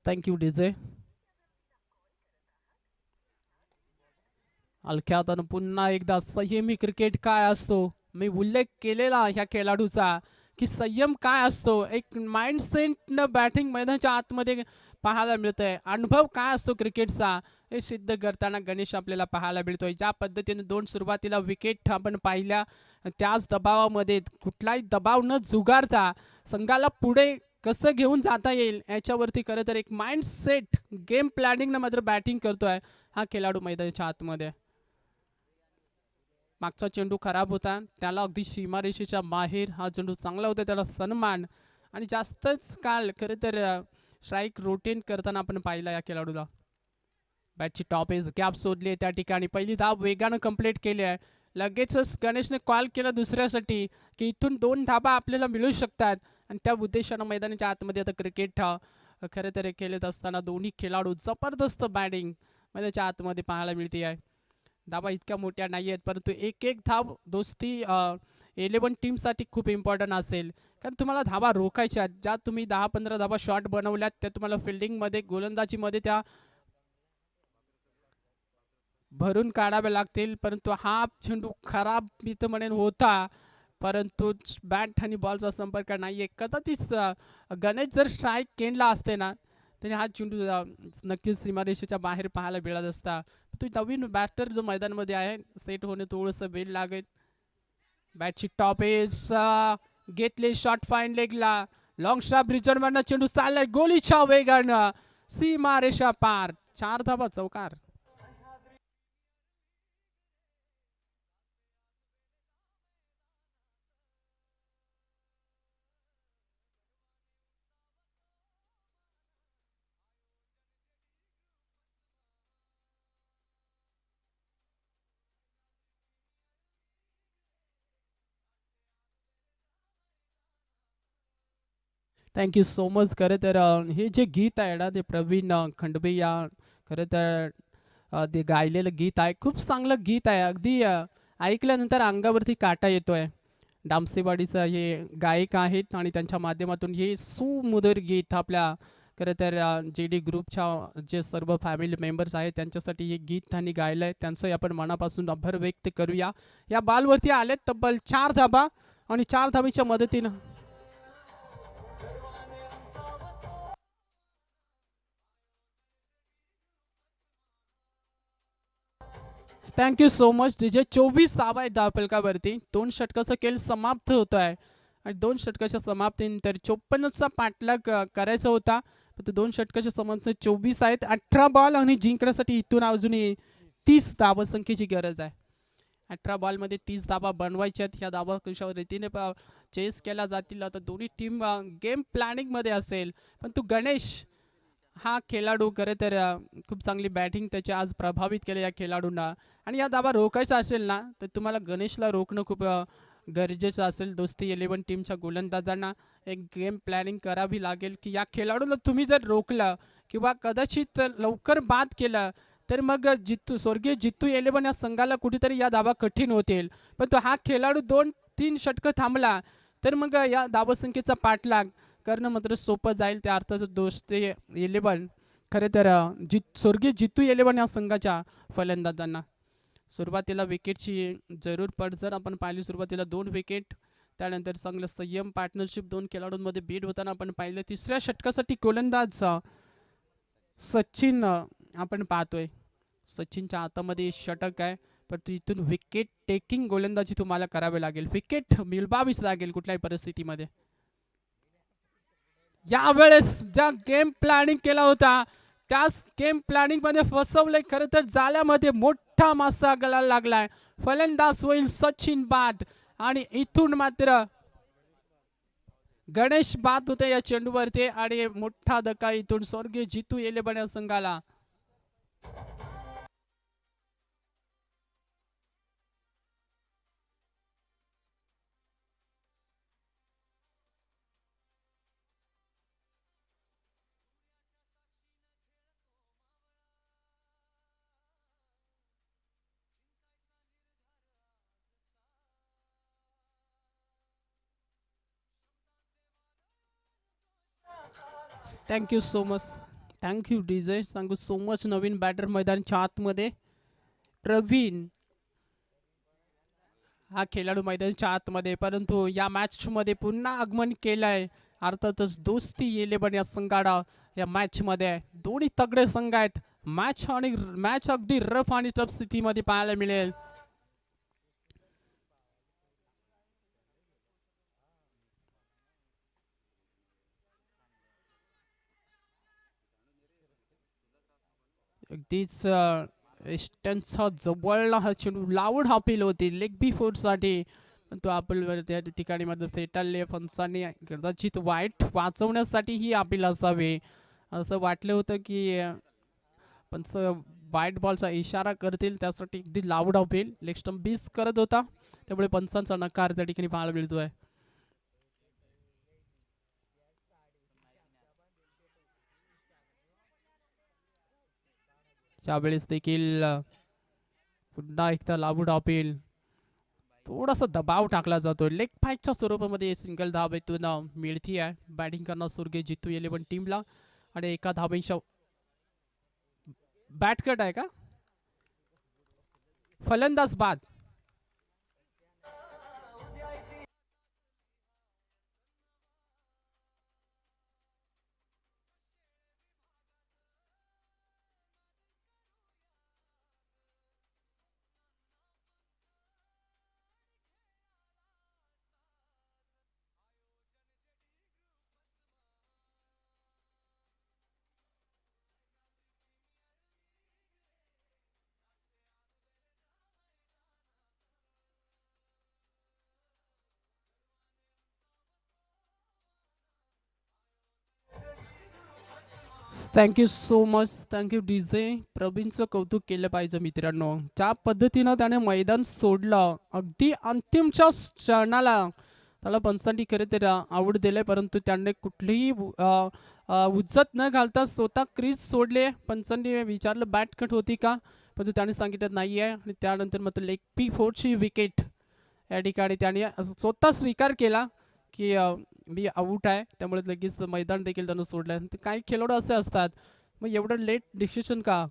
Thank you DJ. अलख्यातन पुन्हा एकदा संयमी क्रिकेट काय असतो मी उल्लेख केलेला ह्या खेळाडूचा, की संयम काय असतो, एक माइंडसेटनं बॅटिंग मैदानाच्या आतमध्ये पाहायला मिळतंय. अनुभव काय असतो क्रिकेटचा हे सिद्ध करताना गणेश आपल्याला पाहायला मिळतोय. ज्या पद्धतीने 2 सुरुवातीला विकेट आपण पाहिल्या, त्याच दबावामध्ये कुठलाही दबाव न जुगारता संघाला पुढे कसं घेऊन जाता येईल याच्यावरती खरं तर एक माइंडसेट गेम प्लॅनिंगनं मात्र बॅटिंग करतोय हा खेळाडू मैदानाच्या आतमध्ये. मागचा चेंडू खराब होता, त्याला अगदी सीमारेषेच्या बाहेर हा चेंडू चांगला होता, त्याला सन्मान आणि जास्तच काल खरं तर स्ट्राईक रोटेट करताना आपण पाहिला या खेळाडूला. बॅटची टॉप एज गॅप सोडली आहे त्या ठिकाणी. पहिली धाव वेगानं कंप्लीट केली आहे. लगेचच गणेशने कॉल केला दुसऱ्यासाठी की इथून 2 धाबा आपल्याला मिळू शकतात आणि त्या उद्देशानं मैदानाच्या आतमध्ये आता क्रिकेट खरं तर खेळत असताना दोन्ही खेळाडू जबरदस्त बॅटिंग मैदानाच्या आतमध्ये पाहायला मिळते आहे. धाबा इतक्या मोठ्या नाही आहेत, परंतु एक एक धाव दोस्ती 11 टीमसाठी खूप इम्पॉर्टंट असेल, कारण तुम्हाला धाबा रोखायच्या. ज्या तुम्ही 10-15 धाबा शॉट बनवल्यात त्या तुम्हाला फिल्डिंगमध्ये गोलंदाजीमध्ये त्या भरून काढाव्या लागतील. परंतु हा चेंडू खराब मी तर म्हणेन होता, परंतु बॅट आणि बॉलचा संपर्क नाही आहे. कदाचित गणेश जर स्ट्राईक केला असते ना, त्याने हा चेंडू नक्कीच सीमारेषेच्या बाहेर पाहायला मिळत असता. तो नवीन बॅटर जो मैदानामध्ये आहे सेट होणे थोडंसं वेळ लागेल. बॅटची टॉप एज घेतले शॉट फाईन लेगला. लॉंग स्ट्राप रिचर्डमधनं चेंडू चाललाय गोलीच्या वेगानं सीमारेषा पार. 4 धाबा चौकार. Thank you so much. खरं तर हे जे गीत आहे ना ते प्रवीण खंडबे या खरं तर ते गायलेलं गीत आहे, खूप चांगलं गीत आहे. अगदी ऐकल्यानंतर अंगावरती काटा येतोय. डामसेवाडीचं हे गायक आहेत आणि त्यांच्या माध्यमातून हे सुमधुर गीत आपल्या खरं तर JD ग्रुपच्या जे सर्व फॅमिली मेंबर्स आहेत त्यांच्यासाठी हे गीत त्यांनी गायलं आहे. त्यांचंही आपण मनापासून आभार व्यक्त करूया. या बॉलवरती आलेत तब्बल 4 धाबा आणि 4 धाबीच्या मदतीनं थँक्यू सो मच डीजे. 24 धावा आहेत धावफलकावरती. 2 षटकाचा खेळ समाप्त होत आहे आणि 2 षटकाच्या समाप्तीनंतर 54चा पाठलाग करायचा होता, पण 2 षटकाच्या समाप्ती 24 आहेत. 18 बॉल आणि जिंकण्यासाठी इथून अजूनही 30 धावसंख्येची गरज आहे. 18 बॉलमध्ये 30 धाबा बनवायच्यात. ह्या धाबा कशा रीतीने चेस केल्या जातील आता दोन्ही टीम गेम प्लॅनिंगमध्ये असेल, पण तू गणेश हा खेळाडू खरं तर खूप चांगली बॅटिंग त्याची आज प्रभावित केलं या खेळाडूंना. आणि या धाबा रोखायचा असेल ना तर तुम्हाला गणेशला रोखणं खूप गरजेचं असेल. दोस्ती 11 टीमच्या गोलंदाजांना एक गेम प्लॅनिंग करावी लागेल, की या खेळाडूला तुम्ही जर रोखलं किंवा कदाचित लवकर बाद केलं तर मग स्वर्गीय जित्तू 11 या संघाला कुठेतरी या धाबा कठीण होतील. पण तो हा खेळाडू 2-3 षटकं थांबला तर मग या धावसंख्येचा पाठलाग करणं मात्र सोपं जाईल. त्या अर्थाचं दोस्ती 11 खरे तर स्वर्गीय जित्तू 11 या संघाच्या फलंदाजांना सुरुवातीला विकेटची जरूर पड. जर आपण पाहिली सुरुवातीला 2 विकेट, त्यानंतर चांगलं संयम पार्टनरशिप 2 खेळाडूंमध्ये बीट होताना आपण पाहिलं. तिसऱ्या षटकासाठी गोलंदाज सचिन आपण पाहतोय. सचिनच्या हातामध्ये षटक आहे, पण तिथून विकेट टेकिंग गोलंदाजी तुम्हाला करावी लागेल. विकेट मिळवावीच लागेल कुठल्याही परिस्थितीमध्ये. यावेळेस ज्या गेम प्लॅनिंग केला होता त्याच गेम प्लॅनिंग मध्ये फसवले खरं तर जाल्यामध्ये मोठा मासा गळायला लागलाय. फलंदाज होईल सचिन बाद आणि इथून मात्र गणेश बाद होते या चेंडूवरती आणि मोठा धक्का इथून स्वर्गीय जितू येलेबन या संघाला. Thank you so much. Thank you DJ. Thank you so much. नवीन बॅटर मैदानच्या आतमध्ये प्रवीण हा खेळाडू मैदानाच्या आतमध्ये, परंतु या मॅच मध्ये पुन्हा आगमन केलंय. अर्थातच दोस्ती येलेबन या संघाडा या मॅच मध्ये दोन्ही तगडे संघ आहेत. मॅच अगदी रफ आणि टफ स्थितीमध्ये पाहायला मिळेल. अगदीच स्टंटचा जवळला हा चेंडू लावड अपील होती लेग बी फोर्स साठी, पण तो अपील त्या ठिकाणी मध्ये फेटाळले पंचांनी. कदाचित वाईट वाचवण्यासाठी ही अपील असावे असं वाटलं होतं की पंच वाईट बॉलचा इशारा करतील, त्यासाठी अगदी लावड अपील लेग स्टंप बीस करत होता, त्यामुळे पंचांचा नकार त्या ठिकाणी पाहायला मिळतोय. त्यावेळेस देखील पुन्हा एकदा लावड अपील, थोडासा दबाव टाकला जातो. लेग फाईटच्या स्वरूपामध्ये सिंगल धावेतून मिळती आहे बॅटिंग करणार स्वर्गीय जितू इलेव्हन टीमला. आणि एका धावेच्या बॅट कट आहे का, फलंदाज बाद. Thank you so much. Thank you DJ. प्रवीणचं कौतुक केलं पाहिजे मित्रांनो. ज्या पद्धतीनं त्याने मैदान सोडलं अगदी अंतिमच्या क्षणाला, त्याला पंचांनी खरे तर आवड दिले, परंतु त्याने कुठलीही उज्जत न घालता स्वतः क्रीज सोडले. पंचांनी विचारलं बॅट कट होती का, पण त्याने सांगितलं नाही आहे. आणि त्यानंतर मात्र लेग पी फोरची विकेट या ठिकाणी त्याने स्वतः स्वीकार केला की मी आऊट आहे, त्यामुळे लगेच मैदान देखील त्यानं सोडलं. ते काही खेळाडू असे असतात, मग एवढं लेट डिसिशन का.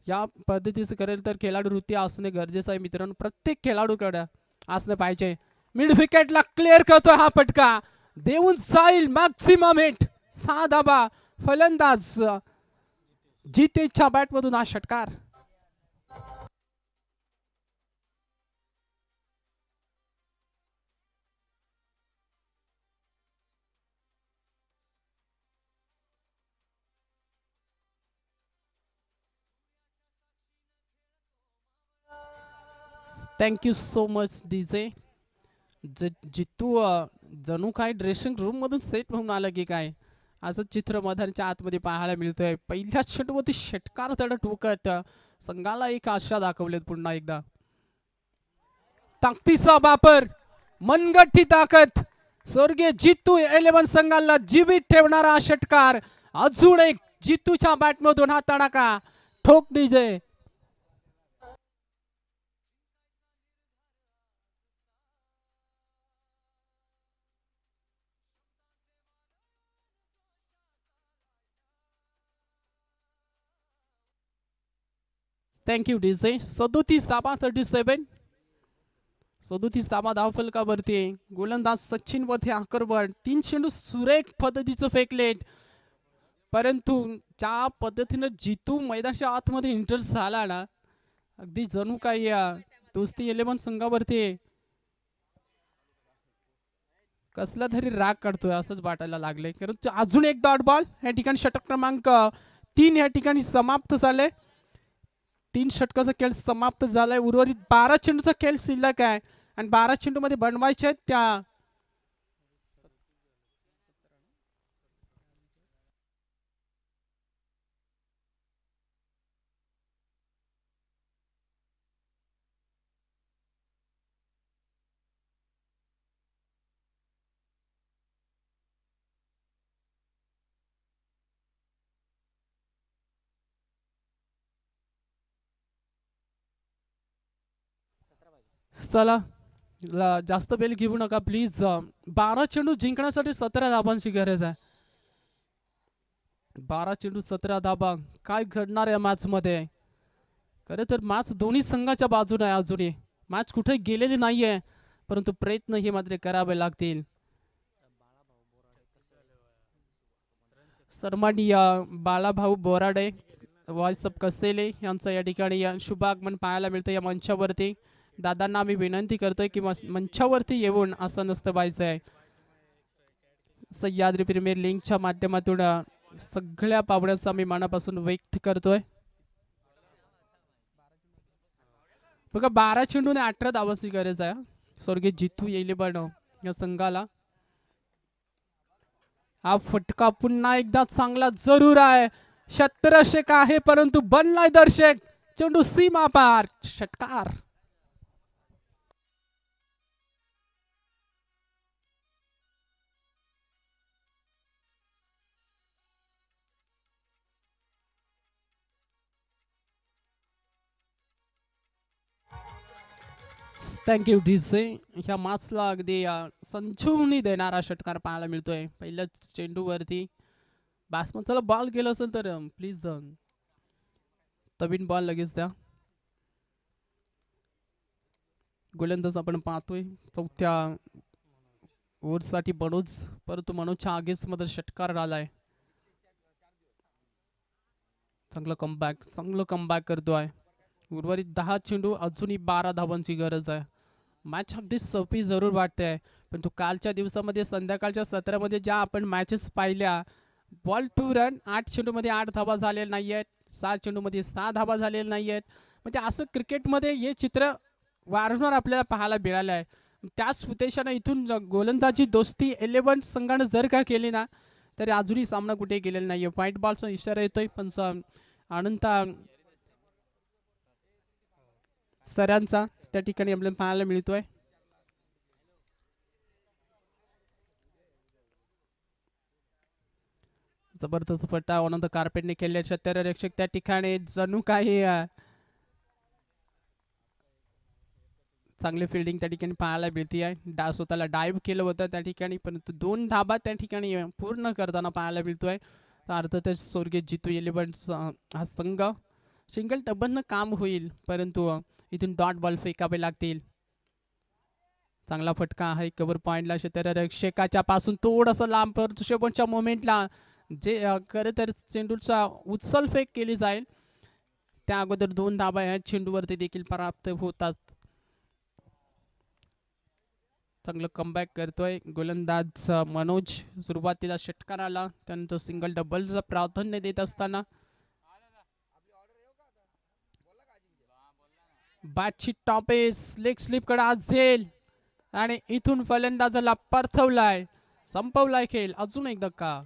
या पद्धतीचं करेल तर खेळाडू वृत्ती असणे गरजेचं आहे मित्रांनो, प्रत्येक खेळाडूकडे असलं पाहिजे. मिड विकेटला क्लिअर करतोय हा पटका, देऊन जाईल मॅक्सिमम हिट. 6 धाबा फलंदाज जितेच्या बॅटमधून हा षटकार. Thank you so much DJ. Jitu जणू काय ड्रेसिंग रूम मधून सेट होऊन आलं की काय, असं चित्र मैदानाच्या आतमध्ये पाहायला मिळतंय. पहिल्या षटवरती षटकार त्यानं ठोकत संघाला एक आशा दाखवलेत पुन्हा एकदा. ताकदीचा वापर, मनगट्टी ताकद, स्वर्गीय जितू इलेव्हन संघाला जीवित ठेवणारा षटकार. अजून एक जितूच्या बॅटमधून हा तडाखा. ठोक डीजे. Thank you DJ. 37 धाबा 37. 37 धाबा धाव फलकावरती. गोलंदाज सचिन वरती आक्रमण, 3 चेंडू सुरेख पद्धतीचं फेकलेत, परंतु ज्या पद्धतीनं जितू मैदानाच्या आतमध्ये इंटर झाला ना, अगदी जणू काही दोस्ती इलेव्हन संघावरती कसला तरी राग काढतोय असंच वाटायला लागले. कारण अजून एक डॉट बॉल या ठिकाणी षटक क्रमांक 3 या ठिकाणी समाप्त झाले. 3 षटकाचा खेळ समाप्त झालाय. उर्वरित 12 चेंडूचा खेळ शिल्लक आहे आणि 12 चेंडू मध्ये बनवायचे आहेत त्या. चला जास्त बेल घेऊ नका प्लीज. 12 चेंडू जिंकण्यासाठी 17 धाबांची गरज आहे. 12 चेंडू 17 धाबा. काय घडणार या मॅच मध्ये? खरं तर मॅच दोन्ही संघाच्या बाजूने आहे. अजूनही मॅच कुठे गेलेली नाहीये, परंतु प्रयत्न हे मात्र करावे लागतील. सरमाडी बाळाभाऊ बोराडे, व्हॉइस ऑफ कसेले यांचं या ठिकाणी शुभागमन पाहायला मिळतं या मंचावरती. दादांना आम्ही विनंती करतोय की मंचावरती येऊन असं नसतं पाहिजे आहे. सह्याद्री प्रीमियर लीगच्या माध्यमातून सगळ्या पाहुण्यांचा मी मनापासून व्यक्त करतोय. बघा 12 चेंडूने 18 धावांची गरज आहे स्वर्गीय जितू येईल पण या संघाला. हा फटका पुन्हा एकदा चांगला जरूर आहे. क्षेत्ररक्षक आहे परंतु बनलाय दर्शक. चेंडू सीमा पार. षटकार. Thank you DJ. ह्या मॅचला अगदी संजीवनी देणारा षटकार पाहायला मिळतोय पहिल्याच चेंडूवरती. बॅट्समनला बॉल गेला असेल तर प्लीज तबीन बॉल लगेच द्या. गोलंदाज आपण पाहतोय चौथ्या ओव्हरसाठी मनोज, परंतु मनोजच्या आगेच मध्ये षटकार आलाय. चांगलं कमबॅक करतोय. उर्वरित 10 चेंडू अजूनही 12 धावांची गरज आहे. मॅच अगदी सोपी जरूर वाटते पण तो कालच्या दिवसामध्ये संध्याकाळच्या सत्रामध्ये ज्या आपण मॅचेस पाहिल्या, बॉल टू रन 8 चेंडूमध्ये 8 धावा झालेल्या नाही आहेत, 6 चेंडूमध्ये 6 धावा झालेल्या नाही आहेत. म्हणजे असं क्रिकेटमध्ये हे चित्र वारंवार आपल्याला पाहायला मिळालं आहे. त्याच उद्देशाने इथून गोलंदाजी दोस्ती 11 संघानं जर का केली ना तरी अजूनही सामना कुठे गेलेला नाहीये. व्हाईट बॉलचा इशारा येतोय पण अनंत सरांचा त्या ठिकाणी आपल्याला पाहायला मिळतोय. जबरदस्त फटा ऑन द कार्पेटने केले. क्षेत्ररक्षक त्या ठिकाणी जणू काही चांगली फिल्डिंग त्या ठिकाणी पाहायला मिळते आहे. स्वतःला डाईव्ह केलं होतं त्या ठिकाणी परंतु 2 धाबा त्या ठिकाणी पूर्ण करताना पाहायला मिळतोय. अर्थातच स्वर्गीय जितू 11 हा संघ सिंगल टबन काम होईल परंतु इथून डॉट बॉल फेकावे लागतील. चांगला फटका आहे कव्हर पॉइंटला. क्षेत्ररक्षकाच्या पासून थोडंसं लांब शेवटच्या मोमेंटला जे खरं तर चेंडूचा उचल फेक केली जाईल त्या अगोदर 2 धाबा ह्या चेंडूवरती देखील प्राप्त होतात. चांगलं कमबॅक करतोय गोलंदाज मनोज. सुरुवातीला षटकाराला त्यानंतर सिंगल डबलचं प्राधान्य देत असताना बॅटची टॉपेस लेग स्लिप कडे असेल आणि इथून फलंदाजाला परतवलाय. संपवलाय खेळ. अजून एक धक्का.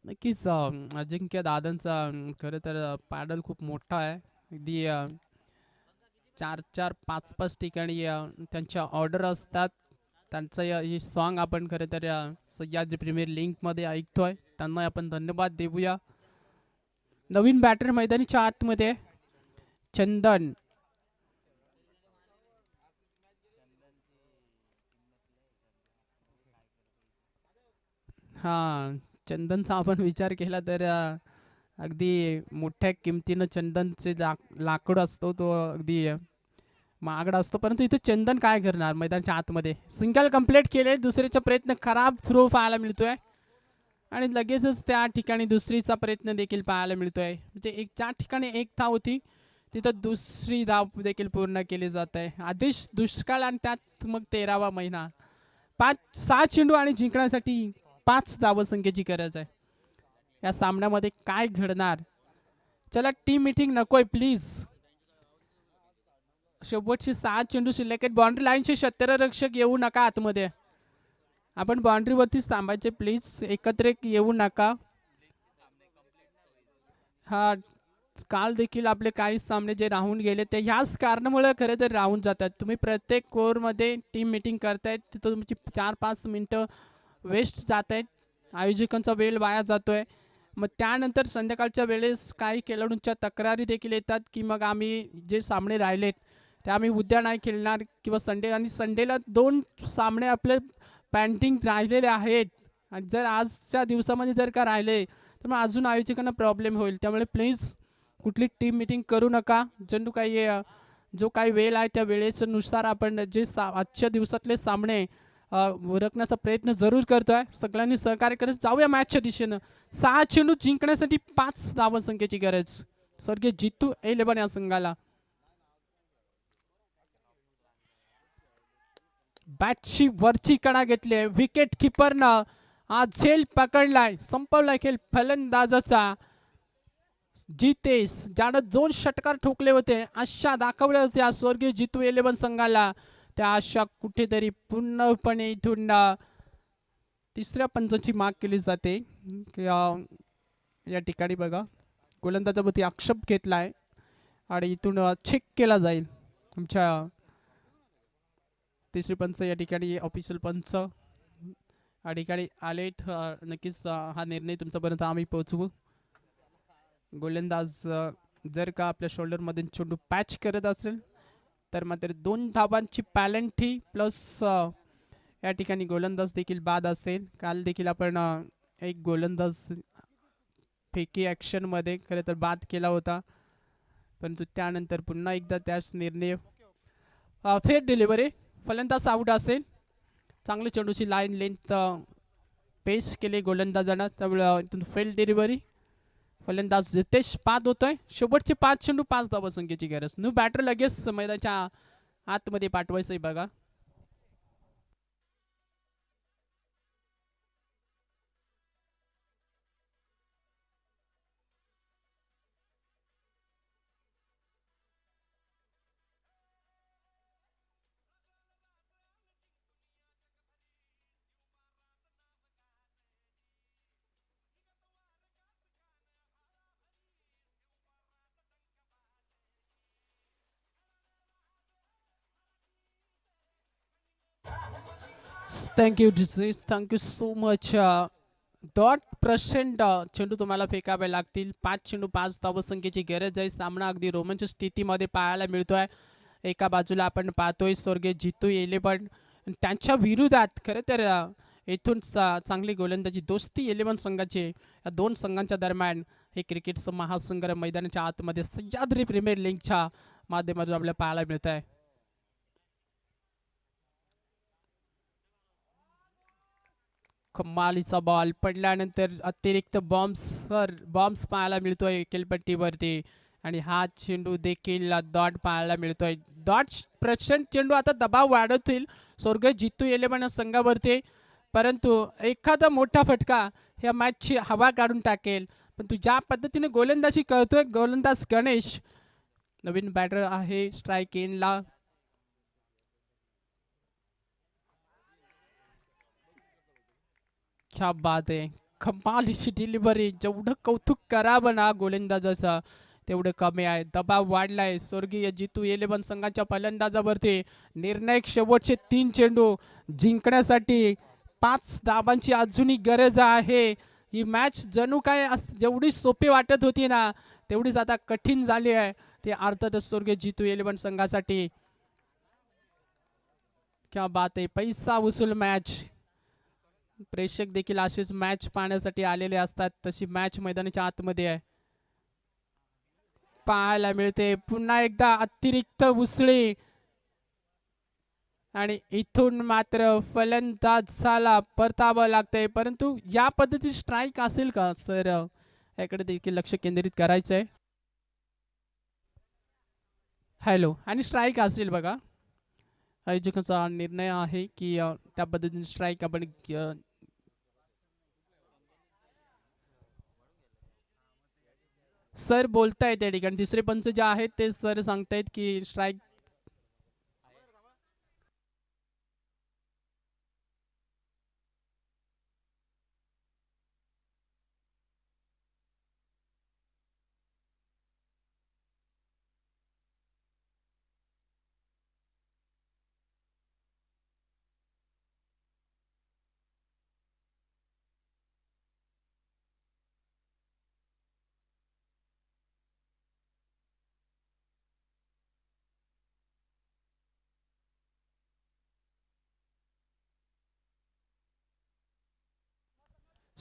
नक्कीच अजिंक्य दादांचा खरं तर पॅडल खूप मोठा आहे. अगदी 4-4 5-5 ठिकाणी त्यांच्या ऑर्डर असतात. त्यांचं हे सॉन्ग आपण खरं तर सह्याद्री प्रीमियर लीग मध्ये ऐकतोय. त्यांना आपण धन्यवाद देऊया. नवीन बॅटर मैदानीच्या आतमध्ये चंदन. हा चंदनचा आपण विचार केला तर अगदी मोठ्या किमतीनं चंदनचे लाकूड असतो तो अगदी महागडा असतो, परंतु इथे चंदन काय करणार मैदानाच्या आतमध्ये. सिंगल कंप्लीट केले, दुसरीचा प्रयत्न खराब थ्रो पाहायला मिळतोय आणि लगेचच त्या ठिकाणी दुसरीचा प्रयत्न देखील पाहायला मिळतोय. म्हणजे एक ज्या ठिकाणी एक धाव होती तिथं दुसरी धाव देखील पूर्ण केली जात आहे. आदेश दुष्काळ आणि त्यात मग 13वा महिना. 6 चेंडू आणि जिंकण्यासाठी 5 धावसंख्येची गरज आहे. या सामन्यामध्ये काय घडणार. चला टीम मीटिंग नकोय प्लीज. शेवटची 6 चेंडू शिल्लक आहेत. बाउंड्री लाईनचे क्षेत्ररक्षक येऊ नका आतमध्ये. आपण बाउंड्रीवरतीच थांबायचे प्लीज, एकत्र येऊ नका. हा काल देखील आपले काही सामने जे राहून गेले ते ह्याच कारणामुळे खरं तर राहून जातात. तुम्ही प्रत्येक कोरमध्ये टीम मीटिंग करतायत, तिथं तुमची 4-5 मिनटं वेस्ट जात आहेत, आयोजकांचा वेळ वाया जातोय. मग त्यानंतर संध्याकाळच्या वेळेस काही खेळाडूंच्या तक्रारी देखील येतात की मग आम्ही जे सामने राहिलेत ते आम्ही उद्या नाही खेळणार किंवा संडे, आणि संडेला 2 सामने आपले पेंडिंग राहिलेले आहेत आणि जर आजच्या दिवसामध्ये जर का राहिले तर मग अजून आयोजकांना प्रॉब्लेम होईल. त्यामुळे प्लीज कुठली टीम मीटिंग करू नका. जणू काही जो काही वेळ आहे त्या वेळेनुसार आपण जे आजच्या दिवसातले सामने उरकण्याचा प्रयत्न जरूर करतोय. सगळ्यांनी सहकार्य करत जाऊया मॅचच्या दिशेनं. 6 चेंडू जिंकण्यासाठी 5 धावसंख्येची गरज. स्वर्गीय जितू 11 या संघाला. बॅटची वरची कडा घेतली आहे. विकेट किपरनं आज झेल पकडलाय, संपवलाय खेळ फलंदाजाचा. जितेश ज्यानं 2 षटकार ठोकले होते, आशा दाखवल्या होत्या स्वर्गीय जितू 11 संघाला, त्या आशा कुठेतरी पूर्णपणे इथून तिसऱ्या पंचाची माग केली जाते. या ठिकाणी बघा गोलंदाजावरती आक्षेप घेतलाय आणि इथून चेक केला जाईल. तुमच्या तिसरी पंच या ठिकाणी ऑफिशियल पंच या ठिकाणी आलेत. नक्कीच हा निर्णय तुमच्यापर्यंत आम्ही पोहोचवू. गोलंदाज जर का आपल्या शोल्डरमध्ये चेंडू पॅच करत असेल तर मात्र 2 धावांची पॅलेंटी प्लस या ठिकाणी गोलंदाज देखील बाद असेल. काल देखील आपण एक गोलंदाज फेकी ॲक्शनमध्ये खरं तर बाद केला होता, परंतु त्यानंतर पुन्हा एकदा त्याच निर्णय फेर डिलिव्हरी, फलंदाज आउट असेल. चांगली चेंडूची लाईन लेंथ पेश केली गोलंदाजानं, त्यामुळे इथून फेल डिलिव्हरी. फलंदाज जितेश बाद होतोय. शेवटचे 5 चेंडू 5 धावसंख्येची गरज. न्यू बॅटर लगेच मैदानाच्या आतमध्ये पाठवायचंय बघा. Thank you disease, thank you so much. Dot % चेंडू तुम्हाला फेकावे लागतील. 5 चेंडू 5 धावसंख्येची गरज आहे. सामना अगदी रोमांचक स्थितीमध्ये पाहायला मिळतोय. एका बाजूला आपण पाहतोय स्वर्गीय जितू 11 त्यांच्या विरोधात खरं तर इथून चांगली गोलंदाजी दोस्ती 11 संघाचे. या 2 संघांच्या दरम्यान हे क्रिकेटचं महासंग्राम मैदानाच्या आतमध्ये सह्याद्री प्रीमियर लीगच्या माध्यमातून आपल्याला पाहायला मिळत आहे. कमालीचा बॉल पडल्यानंतर अतिरिक्त बॉम्ब्स पाहायला मिळतोय खेळपट्टीवरती आणि हा चेंडू देखील डॉट पाहायला मिळतोय. डॉट % चेंडू आता दबाव वाढवतील स्वर्गीय जितू 11 संघावरती, परंतु एखादा मोठा फटका ह्या मॅचची हवा काढून टाकेल. पण तू ज्या पद्धतीने गोलंदाजी करतोय गोलंदाज गणेश, नवीन बॅटर आहे स्ट्राईक एनला. क्या बात आहे, कमालीची डिलिव्हरी. जेवढं कौतुक करावं ना गोलंदाजाचा तेवढं कमी आहे. दबाव वाढलाय स्वर्गीय जितू 11 संघाच्या फलंदाजावरती. निर्णायक शेवटचे 3 चेंडू जिंकण्यासाठी 5 धावांची अजूनही गरज आहे. ही मॅच जणू काय जेवढी सोपी वाटत होती ना तेवढीच आता कठीण झाली आहे. ते अर्थातच स्वर्गीय जितू 11 संघासाठी. क्या बात आहे, पैसा वसूल मॅच. प्रेक्षक देखील असेच मॅच पाहण्यासाठी आलेले असतात, तशी मॅच मैदानाच्या आतमध्ये आहे. पाहायला मिळते. पुन्हा एकदा अतिरिक्त उसळी आणि इथून मात्र फलंदाजाला परतावं लागतंय, परंतु या पद्धतीची स्ट्राईक असेल का सर? याकडे देखील लक्ष केंद्रित करायचंय. हॅलो, आणि स्ट्राईक असेल बघा. आयोजकांचा निर्णय आहे की त्या पद्धतीने स्ट्राईक आपण सर बोलतायत त्या ठिकाणी. तिसरे पंच जे आहेत ते सर सांगतायत की स्ट्राईक.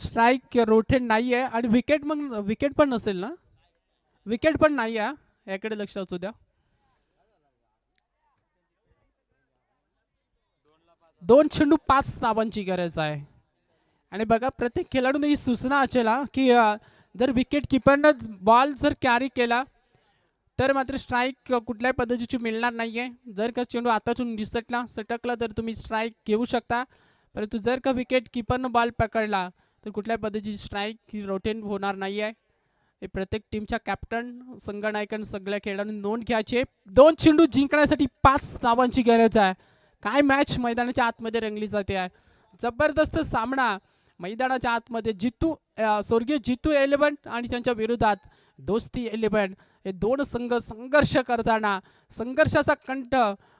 स्ट्राईक रोटेट नाही आहे आणि विकेट, मग विकेट पण नसेल ना? विकेट पण नाही आहे, याकडे लक्ष असू द्या. 2 चेंडू 5 धावांची गरज आहे. आणि बघा, प्रत्येक खेळाडूने ही सूचना असेल की जर विकेट किपरनं बॉल जर कॅरी केला तर मात्र स्ट्राईक कुठल्याही पद्धतीची मिळणार नाहीये. जर का चेंडू आतातून सटकला तर तुम्ही स्ट्राईक घेऊ शकता, परंतु जर का विकेट किपरनं बॉल पकडला तर कुठल्याही पद्धतीची स्ट्राईक ही रोटेट होणार नाही आहे. हे प्रत्येक टीमच्या कॅप्टन, संघनायकन, सगळ्या खेळाडूंनी नोंद घ्यायची. 2 चेंडू जिंकण्यासाठी 5 धावांची गरज आहे. काय मॅच मैदानाच्या आतमध्ये रंगली जाते आहे. जबरदस्त सामना मैदानाच्या आतमध्ये. स्वर्गीय जितू 11 आणि त्यांच्या विरोधात दोस्ती 11, हे दोन संघ संघर्ष करताना संघर्षाचा कंठ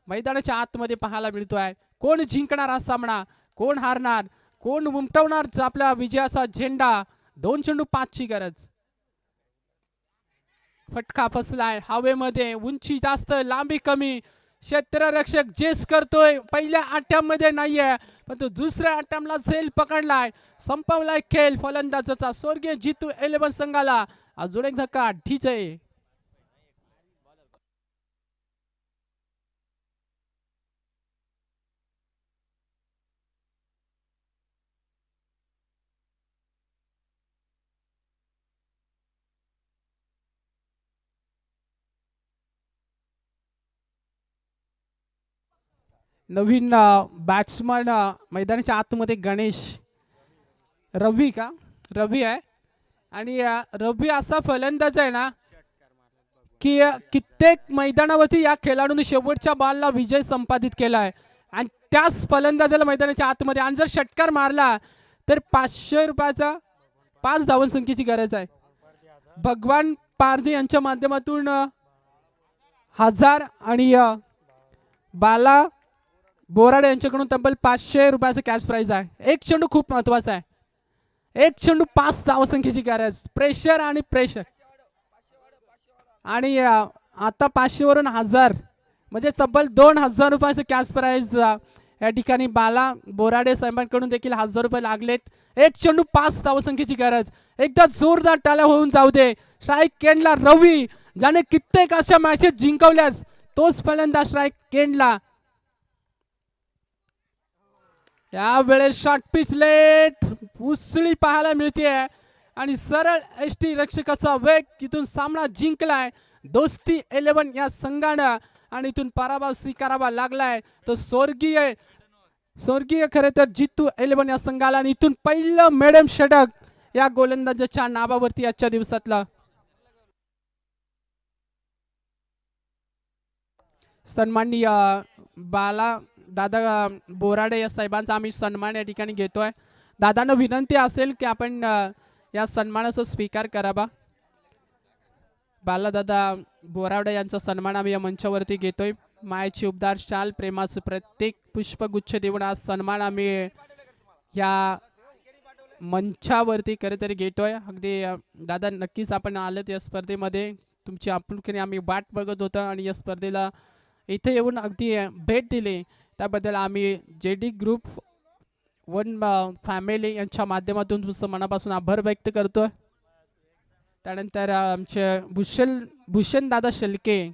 मैदानाच्या आतमध्ये पाहायला मिळतोय. कोण जिंकणार हा सामना, कोण हारणार, कोण उमटवणार आपला विजयाचा झेंडा. 2 चेंडू 5 ची गरज. फटका फसलाय हवेमध्ये, उंची जास्त लांबी कमी. क्षेत्ररक्षक जेस करतोय, पहिल्या अटॅम्पमध्ये नाहीये पण तो दुसऱ्या अटॅम्पला झेल पकडलाय. संपवलाय खेळ फलंदाजाचा. स्वर्गीय जितू 11 संघाला अजून एक धक्का. ठीक आहे. नवीन बॅट्समन मैदानाच्या आतमध्ये गणेश रवी का रवी आहे. आणि रवी असा फलंदाज आहे ना की कित्येक मैदानावरती या खेळाडूने शेवटच्या बॉलला विजय संपादित केला आहे. आणि त्याच फलंदाजाला मैदानाच्या आतमध्ये आणि जर षटकार मारला तर 500 रुपयाचा 5 धावन संख्येची गरज आहे. भगवान पारधी यांच्या माध्यमातून 1000 आणि बाला बोराडे यांच्याकडून तब्बल 500 रुपयाचं कॅश प्राइज आहे. एक चेंडू खूप महत्वाचा आहे. एक चेंडू 5 धावसंख्येची गरज. प्रेशर आणि प्रेशर. आणि आता 500 वरून 1000 म्हणजे तब्बल 2000 रुपयाचं कॅश प्राइज या ठिकाणी बाला बोराडे साहेबांकडून देखील 1000 रुपये लागलेत. एक चेंडू 5 धावसंख्येची गरज. एकदा जोरदार टाळ्या होऊन जाऊ दे. स्ट्राईक केंडला रवी, ज्याने कित्येक अशा मॅचेस जिंकवल्यास, तोच फलंदाज स्ट्राईक केंडला. यावेळेस शॉर्ट पिच लेट उसळी पाहायला मिळते आणि सरळ एसटी रक्षकाचा वेग इथून सामना जिंकलाय दोस्ती 11 या संघानं. आणि इथून पराभव स्वीकारावा लागलाय तो स्वर्गीय खरे तर जितू 11 या संघाला. आणि इथून पहिलं मॅडम षटक या गोलंदाजाच्या नावावरती आजच्या दिवसातला. सन्माननीय बाला दादा बोराडे या साहेबांचा आम्ही सन्मान या ठिकाणी घेतोय. दादांना विनंती असेल की आपण या सन्मानाचा स्वीकार करावा. बाला दादा बोराडे यांचा सन्मान आम्ही या मंचावरती घेतोय. मायेची उबदार शाल, प्रेमाचं प्रत्येक पुष्पगुच्छ देऊन आज सन्मान आम्ही या मंचावरती खरेतरी घेतोय. अगदी दादा नक्कीच आपण आलेत या स्पर्धेमध्ये. तुमची आपुलकीने आम्ही वाट बघत होतो आणि या स्पर्धेला इथे येऊन अगदी भेट दिली त्याबद्दल आम्ही JD ग्रुप 1 फॅमिली यांच्या माध्यमातून तुमचं मनापासून आभार व्यक्त करतोय. त्यानंतर आमचे भूषण दादा शेळके